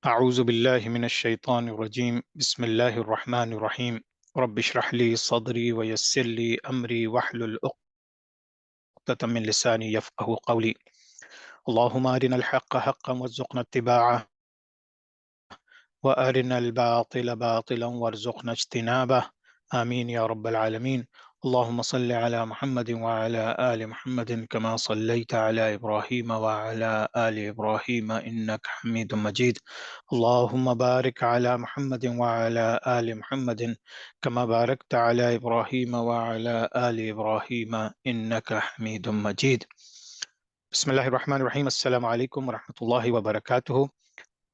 أعوذ بالله من الشيطان الرجيم بسم الله الرحمن الرحيم رب اشرح لي صدري ويسر لي أمري واحلل عقدة من لساني يفقه قولي اللهم أرنا الحق حقا وارزقنا اتباعه وأرنا الباطل باطلا وارزقنا اجتنابه آمين يا رب العالمين اللهم صل على محمد وعلى آل محمد كما صليت على إبراهيم وعلى آل إبراهيم إنك حميد مجيد اللهم بارك على محمد وعلى آل محمد كما باركت على إبراهيم وعلى آل إبراهيم إنك حميد مجيد بسم الله الرحمن الرحيم السلام عليكم ورحمة الله وبركاته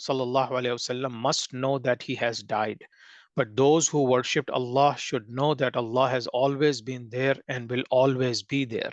sallallahu alaihi wasallam must know that he has died, but those who worshipped Allah should know that Allah has always been there and will always be there.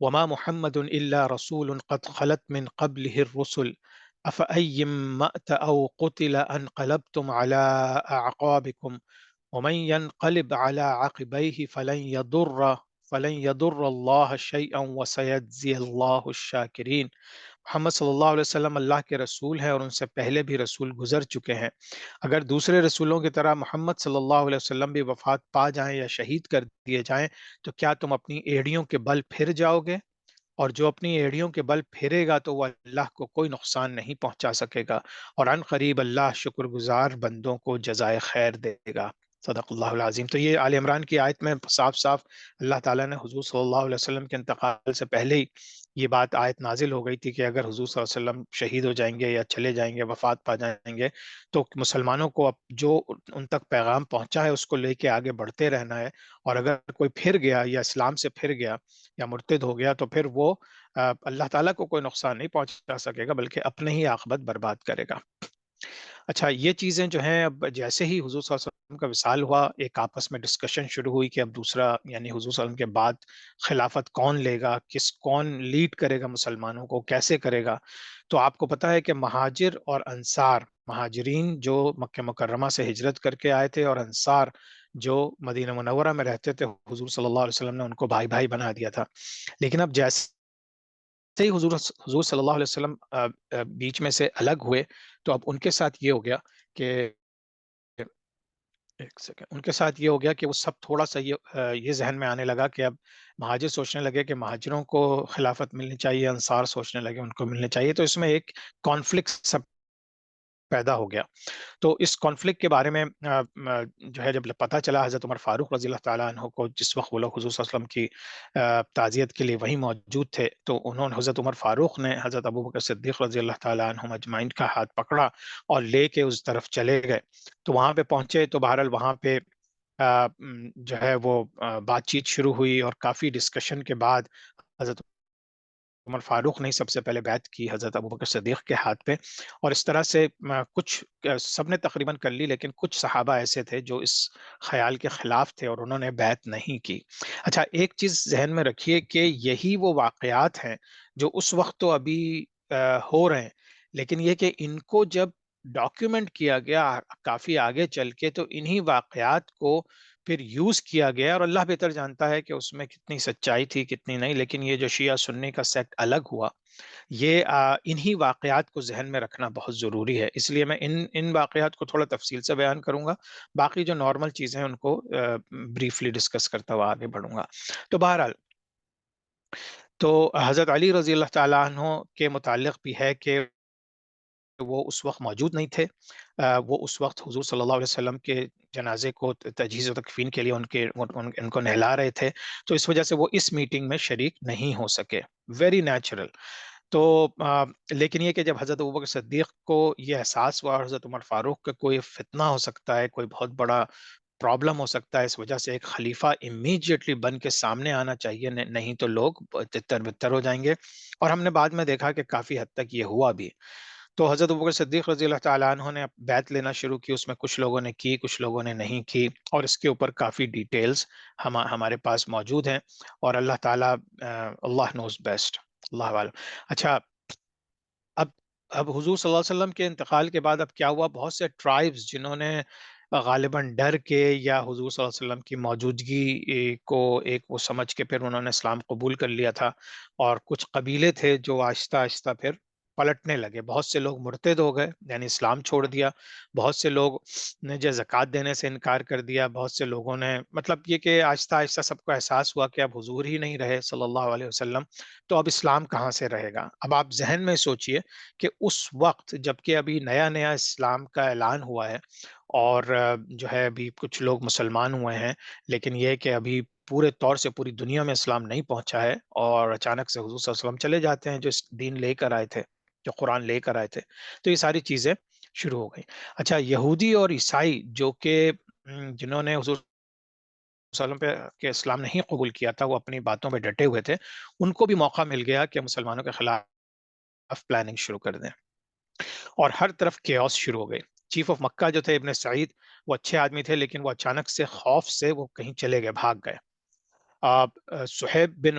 وما محمد الا رسول قد خلت من قبله الرسل افأي مأت او قتل انقلبتم على اعقابكم ومن ينقلب على عقبيه فلن يضر الله شيئا وسيجزي الله الشاكرين۔ محمد صلی اللہ علیہ وسلم اللہ کے رسول ہیں اور ان سے پہلے بھی رسول گزر چکے ہیں۔ اگر دوسرے رسولوں کی طرح محمد صلی اللہ علیہ وسلم بھی وفات پا جائیں یا شہید کر دیے جائیں تو کیا تم اپنی ایڑیوں کے بل پھر جاؤ گے؟ اور جو اپنی ایڑیوں کے بل پھرے گا تو وہ اللہ کو کوئی نقصان نہیں پہنچا سکے گا، اور عن قریب اللہ شکر گزار بندوں کو جزائے خیر دے گا۔ صدق اللہ العظیم۔ تو یہ آل عمران کی آیت میں صاف صاف اللہ تعالیٰ نے حضور صلی اللہ علیہ وسلم کے انتقال سے پہلے ہی یہ بات آیت نازل ہو گئی تھی کہ اگر حضور صلی اللہ علیہ وسلم شہید ہو جائیں گے یا چلے جائیں گے، وفات پا جائیں گے، تو مسلمانوں کو اب جو ان تک پیغام پہنچا ہے اس کو لے کے آگے بڑھتے رہنا ہے، اور اگر کوئی پھر گیا یا اسلام سے پھر گیا یا مرتد ہو گیا تو پھر وہ اللہ تعالیٰ کو کوئی نقصان نہیں پہنچا سکے گا بلکہ اپنے ہی عاقبت برباد کرے گا۔ اچھا، یہ چیزیں جو ہیں اب جیسے ہی حضور صلی اللہ علیہ وسلم کا وصال ہوا، ایک آپس میں ڈسکشن شروع ہوئی کہ اب دوسرا یعنی حضور صلی اللہ علیہ وسلم کے بعد خلافت کون لے گا، کون لیڈ کرے گا مسلمانوں کو، کیسے کرے گا۔ تو آپ کو پتا ہے کہ مہاجر اور انصار، مہاجرین جو مکہ مکرمہ سے ہجرت کر کے آئے تھے اور انصار جو مدینہ منورہ میں رہتے تھے، حضور صلی اللہ علیہ وسلم نے ان کو بھائی بھائی بنا دیا تھا۔ لیکن اب جیسے ہی حضور صلی اللہ علیہ وسلم بیچ میں سے الگ ہوئے تو اب ان کے ساتھ یہ ہو گیا کہ ایک سیکنڈ، ان کے ساتھ یہ ہو گیا کہ وہ سب تھوڑا سا یہ ذہن میں آنے لگا کہ اب مہاجر سوچنے لگے کہ مہاجروں کو خلافت ملنی چاہیے، انصار سوچنے لگے ان کو ملنی چاہیے، تو اس میں ایک کانفلکٹ سب پیدا ہو گیا۔ تو اس کانفلکٹ کے بارے میں جو ہے جب پتہ چلا حضرت عمر فاروق رضی اللہ تعالیٰ عنہ کو، جس وقت وہ لوگ حضور صلی اللہ علیہ وسلم کی تعزیت کے لیے وہیں موجود تھے، تو انہوں نے حضرت عمر فاروق نے حضرت ابوبکر صدیق رضی اللہ تعالیٰ عنہ اجمعین کا ہاتھ پکڑا اور لے کے اس طرف چلے گئے۔ تو وہاں پہ پہنچے تو بہرحال وہاں پہ جو ہے وہ بات چیت شروع ہوئی، اور کافی ڈسکشن کے بعد حضرت عمر فاروق نے سب سے پہلے بیعت کی حضرت ابوبکر صدیق کے ہاتھ پہ، اور اس طرح سے کچھ سب نے تقریباً کر لی، لیکن کچھ صحابہ ایسے تھے جو اس خیال کے خلاف تھے اور انہوں نے بیعت نہیں کی۔ اچھا، ایک چیز ذہن میں رکھیے کہ یہی وہ واقعات ہیں جو اس وقت تو ابھی ہو رہے ہیں، لیکن یہ کہ ان کو جب ڈاکیومنٹ کیا گیا کافی آگے چل کے تو انہی واقعات کو پھر یوز کیا گیا، اور اللہ بہتر جانتا ہے کہ اس میں کتنی سچائی تھی کتنی نہیں، لیکن یہ جو شیعہ سنی کا سیکٹ الگ ہوا، یہ انہی واقعات کو ذہن میں رکھنا بہت ضروری ہے۔ اس لیے میں ان واقعات کو تھوڑا تفصیل سے بیان کروں گا، باقی جو نارمل چیزیں ہیں ان کو بریفلی ڈسکس کرتا ہوا آگے بڑھوں گا۔ تو بہرحال تو حضرت علی رضی اللہ تعالیٰ عنہ کے متعلق بھی ہے کہ وہ اس وقت موجود نہیں تھے، وہ اس وقت حضور صلی اللہ علیہ وسلم کے جنازے کو تجہیز و تکفین کے لیے ان کو نہلا رہے تھے، تو اس وجہ سے وہ اس میٹنگ میں شریک نہیں ہو سکے، ویری نیچرل۔ تو لیکن یہ کہ جب حضرت ابوبکر صدیق کو یہ احساس ہوا اور حضرت عمر فاروق کا کوئی فتنہ ہو سکتا ہے، کوئی بہت بڑا پرابلم ہو سکتا ہے، اس وجہ سے ایک خلیفہ امیڈیٹلی بن کے سامنے آنا چاہیے، نہیں تو لوگ تتر بتر ہو جائیں گے، اور ہم نے بعد میں دیکھا کہ کافی حد تک یہ ہوا بھی۔ تو حضرت ابوبکر صدیق رضی اللہ تعالیٰ عنہ نے بیعت لینا شروع کی، اس میں کچھ لوگوں نے کی کچھ لوگوں نے نہیں کی، اور اس کے اوپر کافی ڈیٹیلز ہمارے پاس موجود ہیں، اور اللہ تعالیٰ اللہ نوز بیسٹ، اللہ عالم۔ اچھا، اب حضور صلی اللہ علیہ وسلم کے انتقال کے بعد اب کیا ہوا، بہت سے ٹرائبز جنہوں نے غالباً ڈر کے یا حضور صلی اللہ علیہ وسلم کی موجودگی کو ایک وہ سمجھ کے پھر انہوں نے اسلام قبول کر لیا تھا، اور کچھ قبیلے تھے جو آہستہ آہستہ پھر پلٹنے لگے، بہت سے لوگ مرتد ہو گئے یعنی اسلام چھوڑ دیا، بہت سے لوگ نے جو زکوٰۃ دینے سے انکار کر دیا، بہت سے لوگوں نے مطلب یہ کہ آہستہ آہستہ سب کو احساس ہوا کہ اب حضور ہی نہیں رہے صلی اللہ علیہ وسلم، تو اب اسلام کہاں سے رہے گا۔ اب آپ ذہن میں سوچئے کہ اس وقت جب کہ ابھی نیا نیا اسلام کا اعلان ہوا ہے، اور جو ہے ابھی کچھ لوگ مسلمان ہوئے ہیں، لیکن یہ کہ ابھی پورے طور سے پوری دنیا میں اسلام نہیں پہنچا ہے، اور اچانک سے حضور صلی اللہ علیہ وسلم چلے جاتے ہیں جو اس دین لے کر آئے تھے، جو قرآن لے کر آئے تھے، تو یہ ساری چیزیں شروع ہو گئی۔ اچھا، یہودی اور عیسائی جو کہ جنہوں نے حضور صلی اللہ علیہ وسلم کے اسلام نہیں قبول کیا تھا، وہ اپنی باتوں پہ ڈٹے ہوئے تھے، ان کو بھی موقع مل گیا کہ مسلمانوں کے خلاف پلاننگ شروع کر دیں، اور ہر طرف کیوس شروع ہو گئی۔ چیف آف مکہ جو تھے ابن سعید، وہ اچھے آدمی تھے، لیکن وہ اچانک سے خوف سے وہ کہیں چلے گئے، بھاگ گئے۔ صہیب بن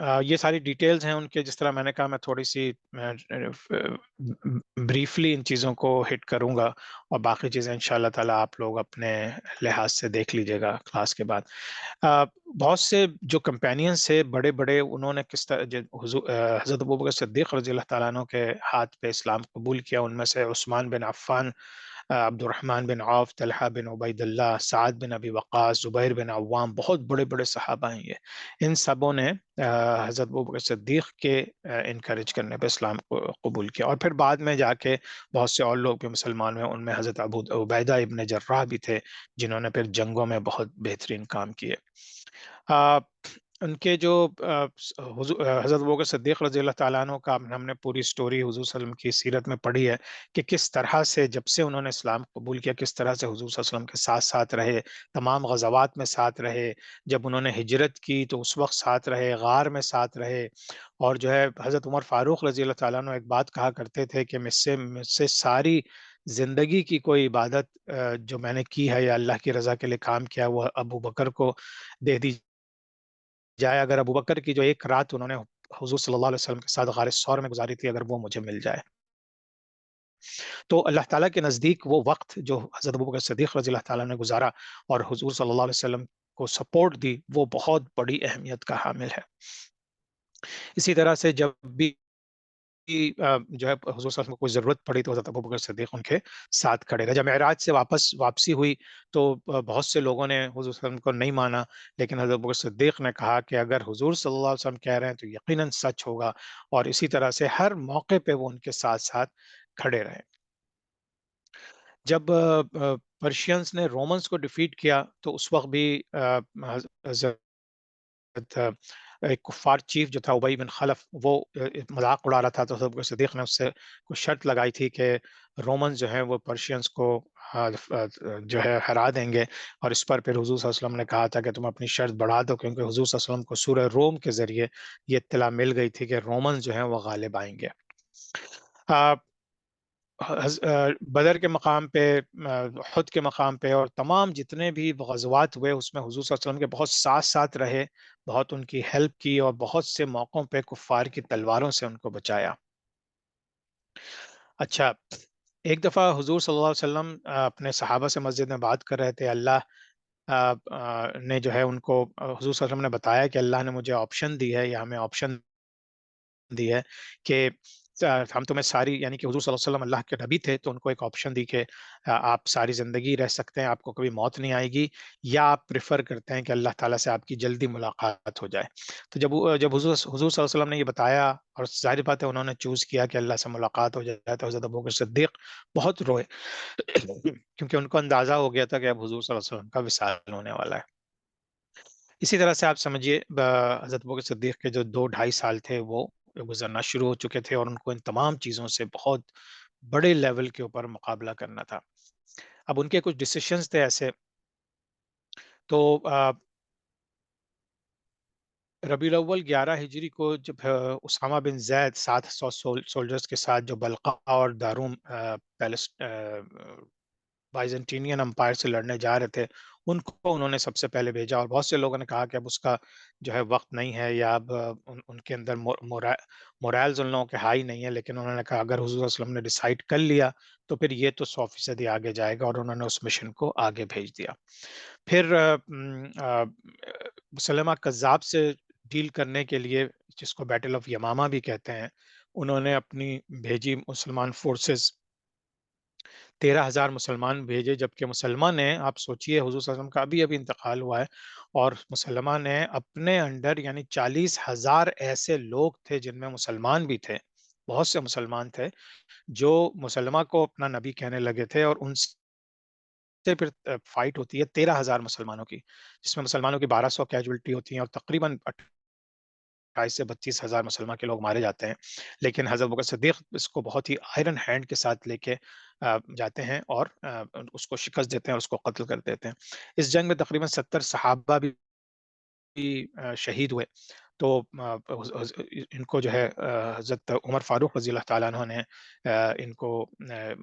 یہ ساری ڈیٹیلز ہیں ان کے، جس طرح میں نے کہا میں تھوڑی سی بریفلی ان چیزوں کو ہٹ کروں گا، اور باقی چیزیں انشاءاللہ تعالی آپ لوگ اپنے لحاظ سے دیکھ لیجئے گا کلاس کے بعد۔ آ، بہت سے جو کمپینینز سے بڑے بڑے، انہوں نے کس طرح حضرت ابوبکر صدیق رضی اللہ تعالیٰ عنہ کے ہاتھ پہ اسلام قبول کیا، ان میں سے عثمان بن عفان، عبد الرحمن بن عوف، طلحہ بن عبید اللہ، سعد بن ابی وقاص، زبیر بن عوام، بہت بڑے بڑے صحابہ ہیں یہ، ان سبوں نے حضرت ابوبکر صدیق کے انکریج کرنے پہ اسلام کو قبول کیا، اور پھر بعد میں جا کے بہت سے اور لوگ بھی مسلمان ہوئے، ان میں حضرت ابو عبیدہ ابن جراح بھی تھے، جنہوں نے پھر جنگوں میں بہت بہترین کام کیے۔ آ، ان کے جو حضرت ابوبکر صدیق رضی اللہ تعالیٰ عنہ کا ہم نے پوری سٹوری حضور صلی اللہ علیہ وسلم کی سیرت میں پڑھی ہے، کہ کس طرح سے جب سے انہوں نے اسلام قبول کیا، کس طرح سے حضور صلی اللہ علیہ وسلم کے ساتھ ساتھ رہے، تمام غزوات میں ساتھ رہے، جب انہوں نے ہجرت کی تو اس وقت ساتھ رہے، غار میں ساتھ رہے، اور جو ہے حضرت عمر فاروق رضی اللہ تعالیٰ عنہ ایک بات کہا کرتے تھے کہ مجھ سے ساری زندگی کی کوئی عبادت جو میں نے کی ہے یا اللہ کی رضا کے لیے کام کیا، وہ ابو بکر کو دے دی جائے، اگر ابو بکر کی جو ایک رات انہوں نے حضور صلی اللہ علیہ وسلم کے ساتھ غار ثور میں گزاری تھی، اگر وہ مجھے مل جائے، تو اللہ تعالیٰ کے نزدیک وہ وقت جو حضرت ابوبکر صدیق رضی اللہ تعالیٰ نے گزارا اور حضور صلی اللہ علیہ وسلم کو سپورٹ دی، وہ بہت بڑی اہمیت کا حامل ہے۔ اسی طرح سے جب بھی جو ہے حضور صلی اللہ علیہ وسلم کو کوئی ضرورت پڑی تو حضرت ابوبکر صدیق ان کے ساتھ کھڑے رہے۔ جب معراج سے واپسی ہوئی تو بہت سے لوگوں نے حضور صلی اللہ علیہ وسلم کو نہیں مانا، لیکن حضرت ابوبکر صدیق نے کہا کہ اگر حضور صلی اللہ علیہ وسلم کہہ رہے ہیں تو یقیناً سچ ہوگا، اور اسی طرح سے ہر موقع پہ وہ ان کے ساتھ ساتھ کھڑے رہے۔ جب پرشینز نے رومنز کو ڈیفیٹ کیا تو اس وقت بھی حضرت ایک کفار چیف جو تھا ابی بن خلف، وہ مذاق اڑا رہا تھا، تو حضرت ابوبکر صدیق نے اس سے کوئی شرط لگائی تھی کہ رومنز جو ہیں وہ پرشینز کو جو ہے ہرا دیں گے، اور اس پر پھر حضور صلی اللہ علیہ وسلم نے کہا تھا کہ تم اپنی شرط بڑھا دو، کیونکہ حضور صلی اللہ علیہ وسلم کو سورہ روم کے ذریعے یہ اطلاع مل گئی تھی کہ رومنز جو ہیں وہ غالب آئیں گے۔ بدر کے مقام پہ، احد کے مقام پہ، اور تمام جتنے بھی غزوات ہوئے اس میں حضور صلی اللہ علیہ وسلم کے بہت ساتھ ساتھ رہے، بہت ان کی ہیلپ کی، اور بہت سے موقعوں پہ کفار کی تلواروں سے ان کو بچایا۔ اچھا، ایک دفعہ حضور صلی اللہ علیہ وسلم اپنے صحابہ سے مسجد میں بات کر رہے تھے، اللہ نے جو ہے ان کو، حضور صلی اللہ علیہ وسلم نے بتایا کہ اللہ نے مجھے آپشن دی ہے، یا ہمیں آپشن دی ہے کہ ہم تمہیں ساری، یعنی کہ حضور صلی اللہ علیہ وسلم اللہ کے نبی تھے تو ان کو ایک آپشن دی کہ آپ ساری زندگی رہ سکتے ہیں، آپ کو کبھی موت نہیں آئے گی، یا آپ پریفر کرتے ہیں کہ اللہ تعالیٰ سے آپ کی جلدی ملاقات ہو جائے۔ تو جب حضور صلی اللہ علیہ وسلم نے یہ بتایا، اور ظاہر بات ہے انہوں نے چوز کیا کہ اللہ سے ملاقات ہو جائے، تو حضرت ابوبکر صدیق بہت روئے کیونکہ ان کو اندازہ ہو گیا تھا کہ اب حضور صلی اللہ علیہ وسلم کا وصال ہونے والا ہے۔ اسی طرح سے آپ سمجھیے حضرت ابوبکر صدیق کے جو 2 ڈھائی سال تھے وہ گزرنا شروع ہو چکے تھے، اور ان کو ان تمام چیزوں سے بہت بڑے لیول کے اوپر مقابلہ کرنا تھا۔ اب ان کے کچھ ڈیسیشنز تھے ایسے، تو ربیع الاول 11 ہجری کو جب اسامہ بن زید 700 سولجرز کے ساتھ جو بلقاء اور داروم بائزنٹینین امپائر سے لڑنے جا رہے تھے، ان کو انہوں نے سب سے پہلے بھیجا، اور بہت سے لوگوں نے کہا کہ اب اس کا جو ہے وقت نہیں ہے، یا اب ان کے اندر مورائلز ان لوگوں کے ہائی نہیں ہے، لیکن انہوں نے کہا اگر حضور صلی اللہ علیہ وسلم نے ڈیسائیڈ کر لیا تو پھر یہ تو 100% آگے جائے گا، اور انہوں نے اس مشن کو آگے بھیج دیا۔ پھر مسلمہ کذاب سے ڈیل کرنے کے لیے، جس کو بیٹل آف یمامہ بھی کہتے ہیں، انہوں نے اپنی بھیجی مسلمان فورسز، 13,000 مسلمان بھیجے، جبکہ مسلمان نے، آپ سوچئے حضور صلی اللہ علیہ وسلم کا ابھی انتقال ہوا ہے، اور مسلمان نے اپنے انڈر یعنی 40,000 ایسے لوگ تھے جن میں مسلمان بھی تھے، بہت سے مسلمان تھے جو مسلمہ کو اپنا نبی کہنے لگے تھے، اور ان سے پھر فائٹ ہوتی ہے 13,000 مسلمانوں کی، جس میں مسلمانوں کی 1200 کیجولٹی ہوتی ہیں، اور تقریباً 28 سے 32,000 مسلمان کے لوگ مارے جاتے ہیں، لیکن حضرت بکر صدیق اس کو بہت ہی آئرن ہینڈ کے ساتھ لے کے جاتے ہیں، اور اس کو شکست دیتے ہیں اور اس کو قتل کر دیتے ہیں۔ اس جنگ میں تقریباً 70 صحابہ بھی شہید ہوئے، تو ان کو جو ہے حضرت عمر فاروق رضی اللہ تعالیٰ عنہ نے ان کو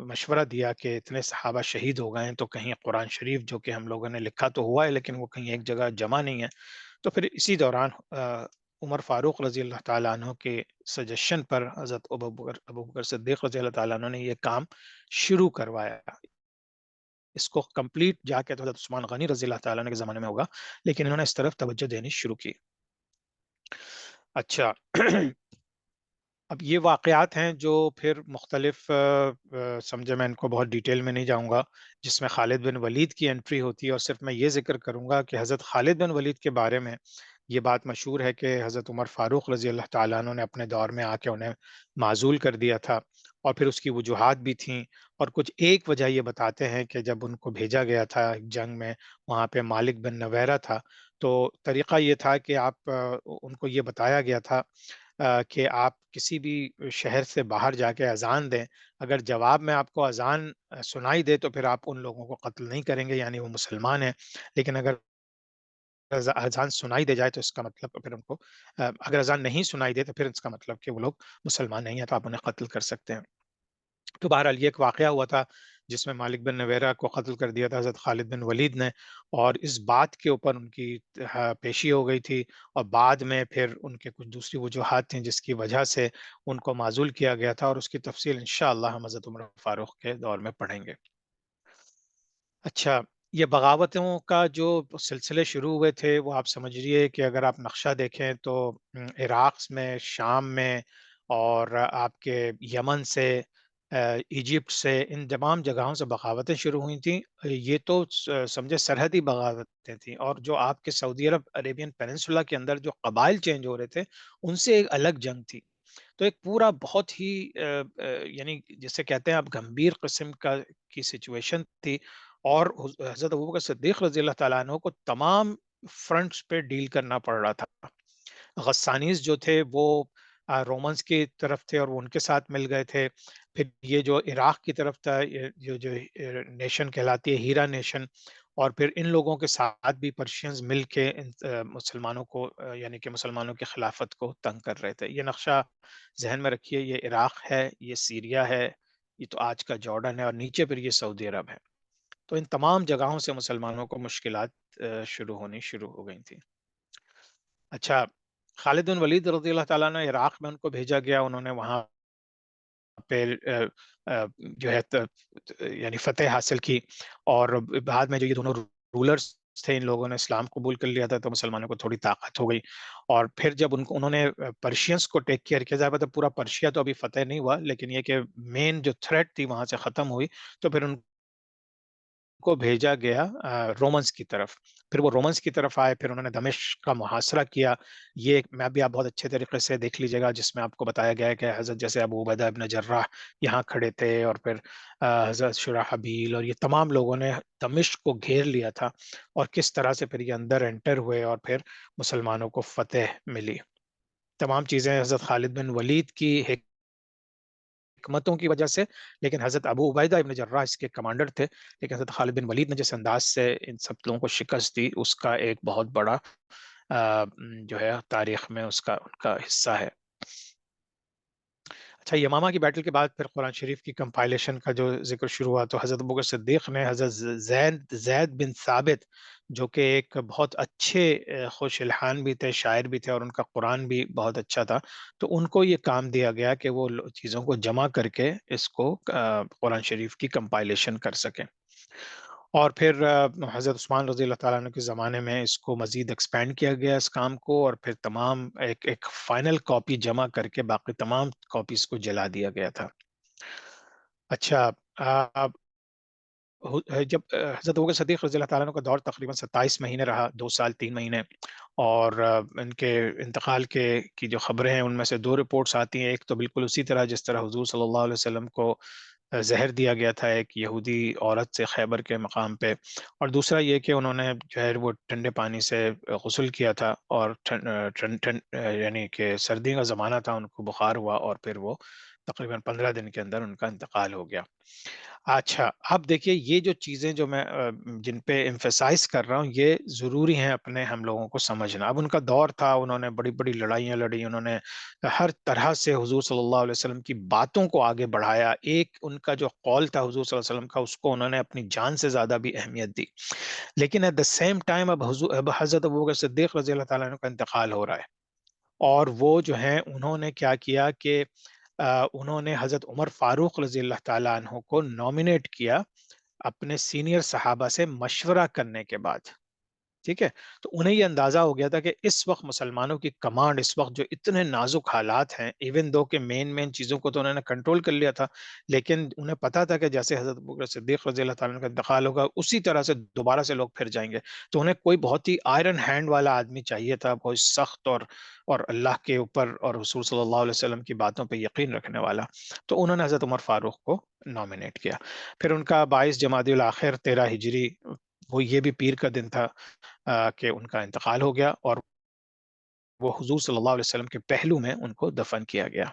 مشورہ دیا کہ اتنے صحابہ شہید ہو گئے ہیں تو کہیں قرآن شریف جو کہ ہم لوگوں نے لکھا تو ہوا ہے لیکن وہ کہیں ایک جگہ جمع نہیں ہے، تو پھر اسی دوران عمر فاروق رضی اللہ تعالیٰ عنہ کے سجیشن پر حضرت ابو بکر صدیق رضی اللہ تعالیٰ عنہ نے یہ کام شروع کروایا. اس کو کمپلیٹ جا کے تو حضرت عثمان غنی رضی اللہ تعالیٰ عنہ کے زمانے میں ہوگا، لیکن انہوں نے اس طرف توجہ دینی شروع کی. اچھا اب یہ واقعات ہیں جو پھر مختلف سمجھے، میں ان کو بہت ڈیٹیل میں نہیں جاؤں گا، جس میں خالد بن ولید کی انٹری ہوتی ہے. اور صرف میں یہ ذکر کروں گا کہ حضرت خالد بن ولید کے بارے میں یہ بات مشہور ہے کہ حضرت عمر فاروق رضی اللہ تعالیٰ عنہ نے اپنے دور میں آ کے انہیں معزول کر دیا تھا، اور پھر اس کی وجوہات بھی تھیں. اور کچھ ایک وجہ یہ بتاتے ہیں کہ جب ان کو بھیجا گیا تھا ایک جنگ میں، وہاں پہ مالک بن نویرہ تھا، تو طریقہ یہ تھا کہ ان کو یہ بتایا گیا تھا کہ آپ کسی بھی شہر سے باہر جا کے اذان دیں، اگر جواب میں آپ کو اذان سنائی دے تو پھر آپ ان لوگوں کو قتل نہیں کریں گے، یعنی وہ مسلمان ہیں. لیکن اگر اذان سنائی دے جائے تو اس کا مطلب پھر ان کو اگر اذان نہیں سنائی دے تو پھر اس کا مطلب کہ وہ لوگ مسلمان نہیں ہیں، تو آپ انہیں قتل کر سکتے ہیں. تو بہرحال یہ ایک واقعہ ہوا تھا جس میں مالک بن نویرہ کو قتل کر دیا تھا حضرت خالد بن ولید نے، اور اس بات کے اوپر ان کی پیشی ہو گئی تھی. اور بعد میں پھر ان کے کچھ دوسری وجوہات تھیں جس کی وجہ سے ان کو معزول کیا گیا تھا، اور اس کی تفصیل انشاءاللہ ہم حضرت عمر فاروق کے دور میں پڑھیں گے. اچھا، یہ بغاوتوں کا جو سلسلے شروع ہوئے تھے وہ آپ سمجھیے کہ اگر آپ نقشہ دیکھیں تو عراق میں، شام میں، اور آپ کے یمن سے، ایجپٹ سے، ان تمام جگہوں سے بغاوتیں شروع ہوئی تھیں. یہ تو سمجھے سرحدی بغاوتیں تھیں، اور جو آپ کے سعودی عربین پیننسولا کے اندر جو قبائل چینج ہو رہے تھے ان سے ایک الگ جنگ تھی. تو ایک پورا بہت ہی یعنی جسے کہتے ہیں آپ گمبھیر قسم کی سچویشن تھی. اور حضرت ابوبکر صدیق رضی اللہ تعالیٰ عنہ کو تمام فرنٹس پہ ڈیل کرنا پڑ رہا تھا. غسانیز جو تھے وہ رومنز کی طرف تھے اور وہ ان کے ساتھ مل گئے تھے. پھر یہ جو عراق کی طرف تھا، جو نیشن کہلاتی ہے ہیرا نیشن، اور پھر ان لوگوں کے ساتھ بھی پرشینز مل کے مسلمانوں کو یعنی کہ مسلمانوں کی خلافت کو تنگ کر رہے تھے. یہ نقشہ ذہن میں رکھیے، یہ عراق ہے، یہ سیریا ہے، یہ تو آج کا جارڈن ہے، اور نیچے پھر یہ سعودی عرب ہے. تو ان تمام جگہوں سے مسلمانوں کو مشکلات شروع ہو گئی تھیں. اچھا، خالد بن ولید رضی اللہ تعالیٰ نے عراق میں ان کو بھیجا گیا. انہوں نے وہاں پہ جو ہے یعنی فتح حاصل کی، اور بعد میں جو یہ دونوں رولرز تھے ان لوگوں نے اسلام قبول کر لیا تھا، تو مسلمانوں کو تھوڑی طاقت ہو گئی. اور پھر جب انہوں نے پرشینس کو ٹیک کیئر کیا، ظاہر بات ہے پورا پرشیا تو ابھی فتح نہیں ہوا، لیکن یہ کہ مین جو تھریٹ تھی وہاں سے ختم ہوئی، تو پھر ان کو بھیجا گیا رومنز کی طرف. پھر وہ رومنز کی طرف آئے، پھر انہوں نے دمشق کا محاصرہ کیا. یہ ایک میں بھی آپ بہت اچھے طریقے سے دیکھ لیجیے گا، جس میں آپ کو بتایا گیا ہے کہ حضرت جیسے ابو عبیدہ ابن جراح یہاں کھڑے تھے، اور پھر حضرت شرحبیل اور یہ تمام لوگوں نے دمشق کو گھیر لیا تھا، اور کس طرح سے پھر یہ اندر انٹر ہوئے اور پھر مسلمانوں کو فتح ملی. تمام چیزیں حضرت خالد بن ولید کی حکمتوں کی وجہ سے، لیکن حضرت ابو عبیدہ ابن جراح اس کے کمانڈر تھے، لیکن حضرت خالد بن ولید نے جس انداز سے ان سب لوگوں کو شکست دی، اس کا ایک بہت بڑا جو ہے تاریخ میں اس کا ان کا حصہ ہے. اچھا، یمامہ کی بیٹل کے بعد پھر قرآن شریف کی کمپائلیشن کا جو ذکر شروع ہوا، تو حضرت ابوبکر صدیق نے حضرت زید بن ثابت، جو کہ ایک بہت اچھے خوش الحان بھی تھے، شاعر بھی تھے، اور ان کا قرآن بھی بہت اچھا تھا، تو ان کو یہ کام دیا گیا کہ وہ چیزوں کو جمع کر کے اس کو قرآن شریف کی کمپائلیشن کر سکیں. اور پھر حضرت عثمان رضی اللہ تعالیٰ عنہ کے زمانے میں اس کو مزید ایکسپینڈ کیا گیا اس کام کو، اور پھر تمام ایک فائنل کاپی جمع کر کے باقی تمام کاپیز کو جلا دیا گیا تھا. اچھا، جب حضرت ابوبکر صدیق رضی اللہ تعالیٰ عنہ کا دور تقریباً 27 مہینے رہا، 2 سال 3 مہینے، اور ان کے انتقال کی جو خبریں ہیں ان میں سے 2 رپورٹس آتی ہیں. ایک تو بالکل اسی طرح جس طرح حضور صلی اللہ علیہ وسلم کو زہر دیا گیا تھا ایک یہودی عورت سے خیبر کے مقام پہ، اور دوسرا یہ کہ انہوں نے جو ہے وہ ٹھنڈے پانی سے غسل کیا تھا، اور یعنی کہ سردی کا زمانہ تھا، ان کو بخار ہوا، اور پھر وہ تقریباً 15 دن کے اندر ان کا انتقال ہو گیا. اچھا، اب دیکھیے یہ جو چیزیں جو میں جن پہ ایمفیسائز کر رہا ہوں یہ ضروری ہیں اپنے ہم لوگوں کو سمجھنا. اب ان کا دور تھا، انہوں نے بڑی بڑی لڑائیاں لڑی، انہوں نے ہر طرح سے حضور صلی اللہ علیہ وسلم کی باتوں کو آگے بڑھایا. ایک ان کا جو قول تھا حضور صلی اللہ علیہ وسلم کا، اس کو انہوں نے اپنی جان سے زیادہ بھی اہمیت دی. لیکن ایٹ دا سیم ٹائم اب حضرت ابوبکر صدیق رضی اللہ تعالیٰ عنہ کا انتقال ہو رہا ہے، اور وہ جو ہیں انہوں نے کیا کیا کہ انہوں نے حضرت عمر فاروق رضی اللہ تعالیٰ عنہ کو نامینیٹ کیا اپنے سینئر صحابہ سے مشورہ کرنے کے بعد. ٹھیک ہے. تو انہیں یہ اندازہ ہو گیا تھا کہ اس وقت مسلمانوں کی کمانڈ اس وقت جو اتنے نازک حالات ہیں، ایون دو کہ مین چیزوں کو تو انہوں نے کنٹرول کر لیا تھا، لیکن انہیں پتا تھا کہ جیسے حضرت ابوبکر صدیق رضی اللہ تعالیٰ عنہ کا انتقال ہوگا اسی طرح سے دوبارہ سے لوگ پھر جائیں گے. تو انہیں کوئی بہت ہی آئرن ہینڈ والا آدمی چاہیے تھا، بہت سخت اور اللہ کے اوپر اور رسول صلی اللہ علیہ وسلم کی باتوں پہ یقین رکھنے والا. تو انہوں نے حضرت عمر فاروق کو نامینیٹ کیا. پھر ان کا 22 جمادی الاخر 13 ہجری، وہ یہ بھی پیر کا دن تھا کہ ان کا انتقال ہو گیا، اور وہ حضور صلی اللہ علیہ وسلم کے پہلو میں ان کو دفن کیا گیا.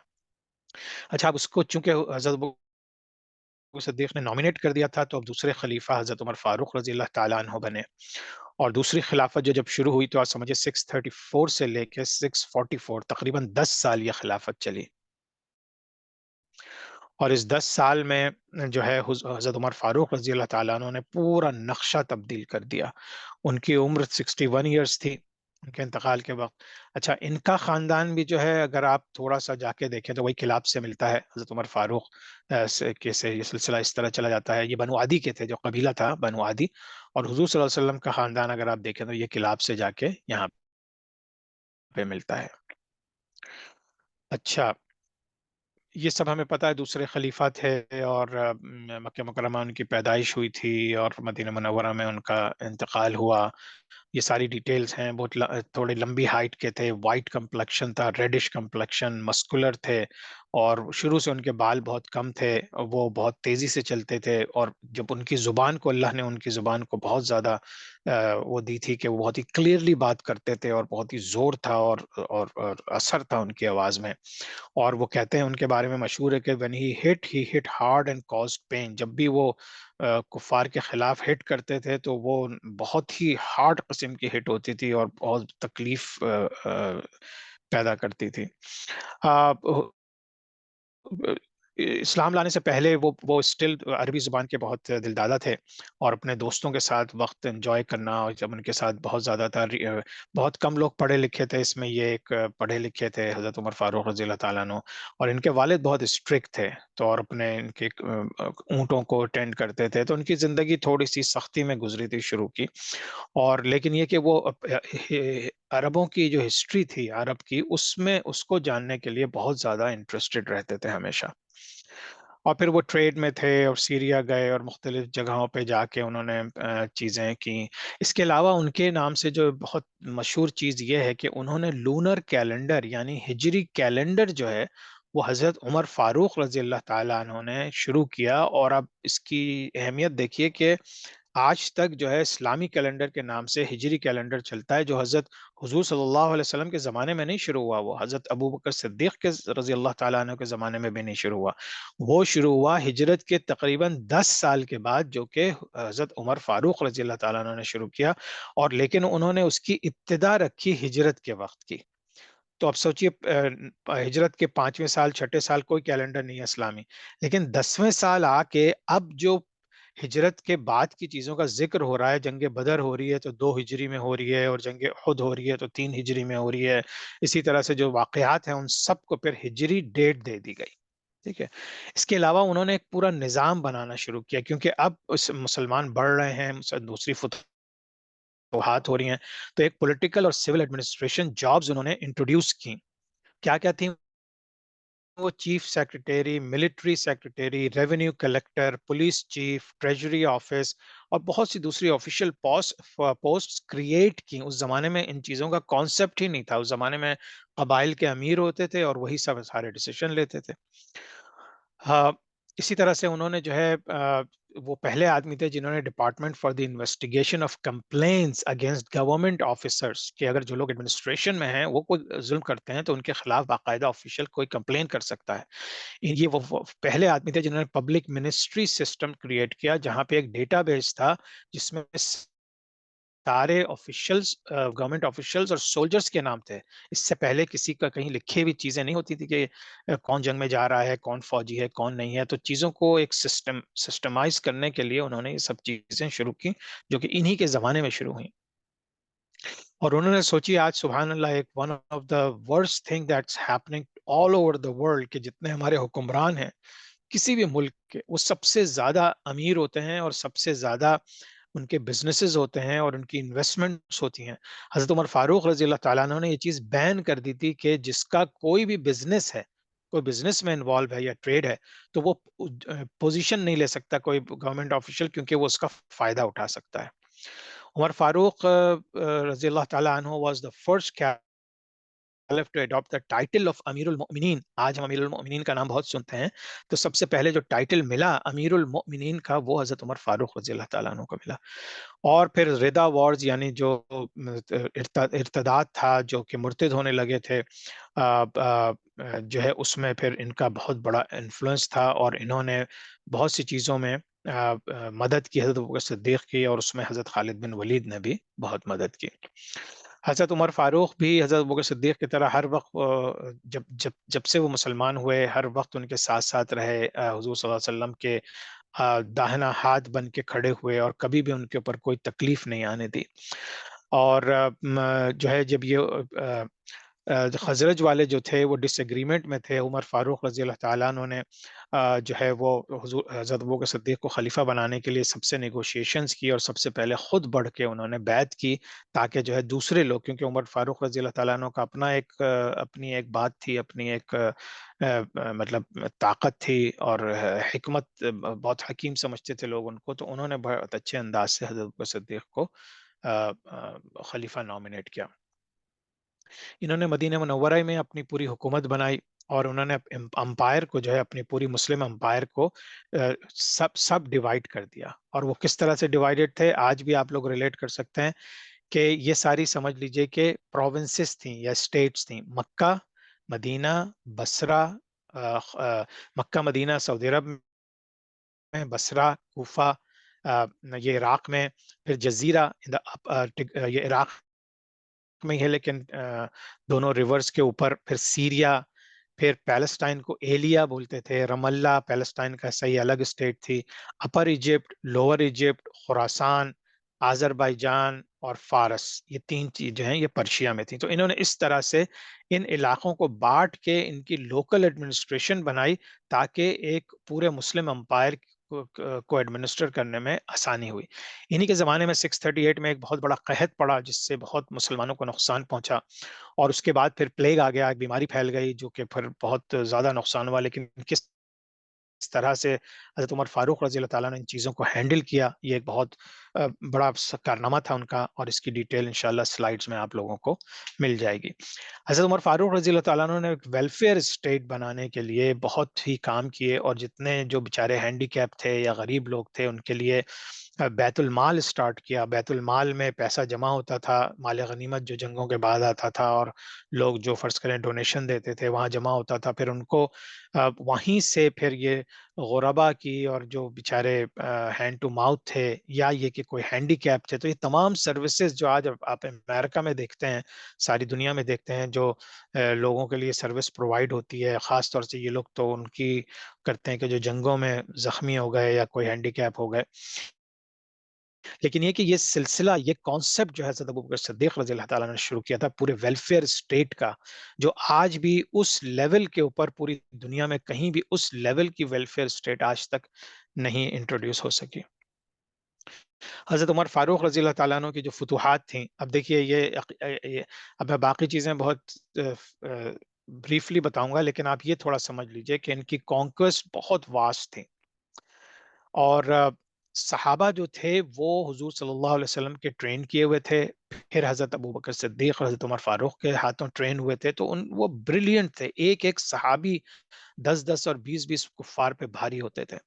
اچھا، اب اس کو چونکہ حضرت ابو صدیق نے نامینیٹ کر دیا تھا، تو اب دوسرے خلیفہ حضرت عمر فاروق رضی اللہ تعالیٰ عنہ بنے. اور دوسری خلافت جو جب شروع ہوئی تو آپ سمجھے 634 سے لے کے 644 تقریباً 10 سال یہ خلافت چلی. اور اس 10 سال میں جو ہے حضرت عمر فاروق رضی اللہ تعالیٰ عنہ نے پورا نقشہ تبدیل کر دیا. ان کی عمر 61 ایئرس تھی ان کے انتقال کے وقت. اچھا، ان کا خاندان بھی جو ہے اگر آپ تھوڑا سا جا کے دیکھیں تو وہی کلاب سے ملتا ہے. حضرت عمر فاروق سے یہ سلسلہ اس طرح چلا جاتا ہے. یہ بنو عدی کے تھے، جو قبیلہ تھا بنو عدی. اور حضور صلی اللہ علیہ وسلم کا خاندان اگر آپ دیکھیں تو یہ کلاب سے جا کے یہاں پہ ملتا ہے. اچھا، یہ سب ہمیں پتا ہے دوسرے خلیفہ تھے، اور مکہ مکرمہ ان کی پیدائش ہوئی تھی اور مدینہ منورہ میں ان کا انتقال ہوا. یہ ساری ڈیٹیلز ہیں. بہت تھوڑی لمبی ہائٹ کے تھے، وائٹ کمپلیکشن تھا، ریڈش کمپلیکشن، مسکولر تھے، اور شروع سے ان کے بال بہت کم تھے. وہ بہت تیزی سے چلتے تھے، اور جب ان کی زبان کو اللہ نے ان کی زبان کو بہت زیادہ وہ دی تھی کہ وہ بہت ہی کلیئرلی بات کرتے تھے، اور بہت ہی زور تھا اور اثر تھا ان کی آواز میں. اور وہ کہتے ہیں ان کے بارے میں مشہور ہے کہ when he hit hard and caused pain. جب بھی وہ کفار کے خلاف ہٹ کرتے تھے تو وہ بہت ہی ہارڈ قسم کی ہٹ ہوتی تھی اور بہت تکلیف پیدا کرتی تھی. اسلام لانے سے پہلے وہ اسٹل عربی زبان کے بہت دلدادہ تھے، اور اپنے دوستوں کے ساتھ وقت انجوائے کرنا، اور جب ان کے ساتھ بہت زیادہ تھا. بہت کم لوگ پڑھے لکھے تھے، اس میں یہ ایک پڑھے لکھے تھے حضرت عمر فاروق رضی اللہ تعالیٰ عنہ. اور ان کے والد بہت اسٹرکٹ تھے، تو اور اپنے ان کے اونٹوں کو اٹینڈ کرتے تھے، تو ان کی زندگی تھوڑی سی سختی میں گزری تھی شروع کی. اور لیکن یہ کہ وہ عربوں کی جو ہسٹری تھی عرب کی، اس میں اس کو جاننے کے لیے بہت زیادہ انٹرسٹڈ رہتے تھے ہمیشہ. اور پھر وہ ٹریڈ میں تھے اور سیریا گئے اور مختلف جگہوں پہ جا کے انہوں نے چیزیں کی. اس کے علاوہ ان کے نام سے جو بہت مشہور چیز یہ ہے کہ انہوں نے لونر کیلنڈر یعنی ہجری کیلنڈر جو ہے وہ حضرت عمر فاروق رضی اللہ تعالیٰ عنہ نے شروع کیا. اور اب اس کی اہمیت دیکھیے کہ آج تک جو ہے اسلامی کیلنڈر کے نام سے ہجری کیلنڈر چلتا ہے، جو حضرت حضور صلی اللہ علیہ وسلم کے زمانے میں نہیں شروع ہوا. وہ حضرت ابوبکر صدیق کے رضی اللہ تعالیٰ عنہ کے زمانے میں بھی نہیں شروع ہوا. وہ شروع ہوا ہجرت کے تقریباً 10 سال کے بعد، جو کہ حضرت عمر فاروق رضی اللہ تعالیٰ عنہ نے شروع کیا. اور لیکن انہوں نے اس کی ابتدا رکھی ہجرت کے وقت کی. تو اب سوچئے ہجرت کے 5ویں سال 6ٹھے سال کوئی کیلنڈر نہیں ہے اسلامی، لیکن 10ویں سال آ کے اب جو ہجرت کے بعد کی چیزوں کا ذکر ہو رہا ہے، جنگ بدر ہو رہی ہے تو 2 ہجری میں ہو رہی ہے، اور جنگ احد ہو رہی ہے تو 3 ہجری میں ہو رہی ہے. اسی طرح سے جو واقعات ہیں ان سب کو پھر ہجری ڈیٹ دے دی گئی. ٹھیک ہے. اس کے علاوہ انہوں نے ایک پورا نظام بنانا شروع کیا، کیونکہ اب مسلمان بڑھ رہے ہیں، دوسری فتوحات ہو رہی ہیں، تو ایک پولیٹیکل اور سول ایڈمنسٹریشن جابز انہوں نے انٹروڈیوس کی. کیا کیا تھی وہ؟ Chief secretary, military secretary, revenue collector, police chief, treasury office, اور بہت سی دوسری آفیشیل پوسٹ کریٹ کی. اس زمانے میں ان چیزوں کا کانسیپٹ ہی نہیں تھا. اس زمانے میں قبائل کے امیر ہوتے تھے اور وہی سب سارے ڈیسیشن لیتے تھے. ہاں، اسی طرح سے انہوں نے جو ہے وہ پہلے آدمی تھے جنہوں نے department for the investigation of complaints against government officers, کہ اگر جو لوگ ایڈمنسٹریشن میں ہیں وہ کوئی ظلم کرتے ہیں تو ان کے خلاف باقاعدہ آفیشیل کوئی کمپلین کر سکتا ہے. یہ وہ پہلے آدمی تھے جنہوں نے پبلک منسٹری سسٹم کریٹ کیا، جہاں پہ ایک ڈیٹا بیس تھا جس میں سارے آفیشلز، گورنمنٹ آفیشلز اور سولجرز کے نام تھے. اس سے پہلے کسی کا کہیں لکھے ہوئی چیزیں نہیں ہوتی تھی کہ کون جنگ میں جا رہا ہے، کون فوجی ہے، کون نہیں ہے. تو چیزوں کو ایک سسٹمائز کرنے کے لیے انہوں نے یہ سب چیزیں شروع کی، جو کہ انہی کے زمانے میں شروع ہوئیں. اور انہوں نے سوچی آج سبحان اللہ ایک one of the worst thing that's happening all over the world کہ جتنے ہمارے حکمران ہیں کسی بھی ملک کے وہ سب سے زیادہ امیر ہوتے ہیں اور سب سے زیادہ ان کے بزنسز ہوتے ہیں اور ان کی انویسٹمنٹس ہوتی ہیں. حضرت عمر فاروق رضی اللہ تعالیٰ عنہ نے یہ چیز بین کر دی تھی کہ جس کا کوئی بھی بزنس ہے، کوئی بزنس میں انوالو ہے یا ٹریڈ ہے، تو وہ پوزیشن نہیں لے سکتا کوئی گورنمنٹ آفیشل، کیونکہ وہ اس کا فائدہ اٹھا سکتا ہے. عمر فاروق رضی اللہ تعالیٰ عنہ was the first to adopt the title of امیر المؤمنین. آج ہم امیر المؤمنین کا نام بہت سنتے ہیں، تو سب سے پہلے جو ٹائٹل ملا امیر المؤمنین کا وہ حضرت عمر فاروق رضی اللہ تعالیٰ عنہ کو ملا. اور پھر ردا وارز یعنی جو ارتداد تھا، جو کہ مرتد ہونے لگے تھے، جو ہے اس میں پھر ان کا بہت بڑا انفلوئنس تھا، اور انہوں نے بہت سی چیزوں میں مدد کی. حضرت ابوبکر صدیق کی، اور اس میں حضرت خالد بن ولید نے بھی بہت مدد کی. حضرت عمر فاروق بھی حضرت ابوبکر صدیق کی طرح ہر وقت جب سے وہ مسلمان ہوئے ہر وقت ان کے ساتھ ساتھ رہے، حضور صلی اللہ علیہ وسلم کے داہنا ہاتھ بن کے کھڑے ہوئے، اور کبھی بھی ان کے اوپر کوئی تکلیف نہیں آنے دی. اور جو ہے جب یہ خزرج والے جو تھے وہ ڈس ایگریمنٹ میں تھے، عمر فاروق رضی اللہ تعالیٰ عنہ نے جو ہے وہ حضرت ابوبکر صدیق کو خلیفہ بنانے کے لیے سب سے نیگوشیشنز کی، اور سب سے پہلے خود بڑھ کے انہوں نے بیعت کی، تاکہ جو ہے دوسرے لوگ، کیونکہ عمر فاروق رضی اللہ تعالیٰ عنہ کا اپنی ایک بات تھی، اپنی ایک مطلب طاقت تھی، اور حکمت، بہت حکیم سمجھتے تھے لوگ ان کو، تو انہوں نے بہت اچھے انداز سے حضرت ابوبکر صدیق کو خلیفہ نامینیٹ کیا. انہوں نے مدینہ منورہ میں اپنی پوری حکومت بنائی، اور انہوں نے امپائر کو جو ہے اپنی پوری مسلم امپائر کو سب ڈیوائیڈ کر دیا. اور وہ کس طرح سے ڈیوائیڈڈ تھے آج بھی آپ لوگ ریلیٹ کر سکتے ہیں، کہ یہ ساری سمجھ لیجئے کہ پروونسز تھیں یا اسٹیٹس تھیں. مکہ، مدینہ، بصرہ، مکہ مدینہ سعودی عرب میں، بصرہ، کوفہ یہ عراق میں، پھر جزیرہ یہ عراق میں ہے لیکن دونوں ریورز کے اوپر، پھر سیریا، پھر پیلسٹائن کو ایلیا بولتے تھے، رم اللہ پیلسٹائن کا صحیح الگ اسٹیٹ تھی، اپر ایجپٹ، لوور ایجپٹ، خراسان، آذربائیجان اور فارس، یہ تین چیز جو ہیں یہ پرشیا میں تھیں. تو انہوں نے اس طرح سے ان علاقوں کو بانٹ کے ان کی لوکل ایڈمنسٹریشن بنائی، تاکہ ایک پورے مسلم امپائر کو ایڈمنسٹر کرنے میں آسانی ہوئی. انہی کے زمانے میں 638 میں ایک بہت بڑا قحط پڑا، جس سے بہت مسلمانوں کو نقصان پہنچا، اور اس کے بعد پھر پلیگ آ گیا، ایک بیماری پھیل گئی جو کہ پھر بہت زیادہ نقصان ہوا. لیکن کس طرح سے حضرت عمر فاروق رضی اللہ تعالیٰ نے ان چیزوں کو ہینڈل کیا، یہ ایک بہت بڑا کارنامہ تھا ان کا، اور اس کی ڈیٹیل انشاءاللہ سلائیڈز میں آپ لوگوں کو مل جائے گی. حضرت عمر فاروق رضی اللہ تعالیٰ عنہ نے ایک ویلفیئر اسٹیٹ بنانے کے لیے بہت ہی کام کیے، اور جتنے جو بیچارے ہینڈی کیپ تھے یا غریب لوگ تھے ان کے لیے بیت المال اسٹارٹ کیا. بیت المال میں پیسہ جمع ہوتا تھا، مال غنیمت جو جنگوں کے بعد آتا تھا، اور لوگ جو فرض کریں ڈونیشن دیتے تھے وہاں جمع ہوتا تھا. پھر ان کو وہیں سے پھر یہ غربا کی، اور جو بیچارے ہینڈ ٹو ماؤتھ تھے، یا یہ کہ کوئی ہینڈی کیپ تھے، تو یہ تمام سروسز جو آج آپ امریکہ میں دیکھتے ہیں، ساری دنیا میں دیکھتے ہیں، جو لوگوں کے لیے سروس پرووائڈ ہوتی ہے، خاص طور سے یہ لوگ تو ان کی کرتے ہیں کہ جو جنگوں میں زخمی ہو گئے یا کوئی ہینڈی کیپ ہو گئے. لیکن یہ کہ یہ سلسلہ، یہ کانسیپٹ جو ہے حضرت ابوبکر صدیق رضی اللہ تعالیٰ نے شروع کیا تھا پورے ویلفیئر اسٹیٹ کا، جو آج بھی اس لیول کے اوپر پوری دنیا میں کہیں بھی اس لیول کی ویلفیئر اسٹیٹ آج تک نہیں انٹروڈیوس ہو سکی. حضرت عمر فاروق رضی اللہ تعالیٰ عنہ کی جو فتوحات تھیں، اب دیکھیے اب میں باقی چیزیں بہت بریفلی بتاؤں گا، لیکن آپ یہ تھوڑا سمجھ لیجئے کہ ان کی کانکویسٹ بہت واسٹ تھیں. اور صحابہ جو تھے وہ حضور صلی اللہ علیہ وسلم کے ٹرین کیے ہوئے تھے، پھر حضرت ابوبکر صدیق، حضرت عمر فاروق کے ہاتھوں ٹرین ہوئے تھے، تو وہ بریلینٹ تھے. ایک ایک صحابی 10 اور 20 کفار پہ بھاری ہوتے تھے،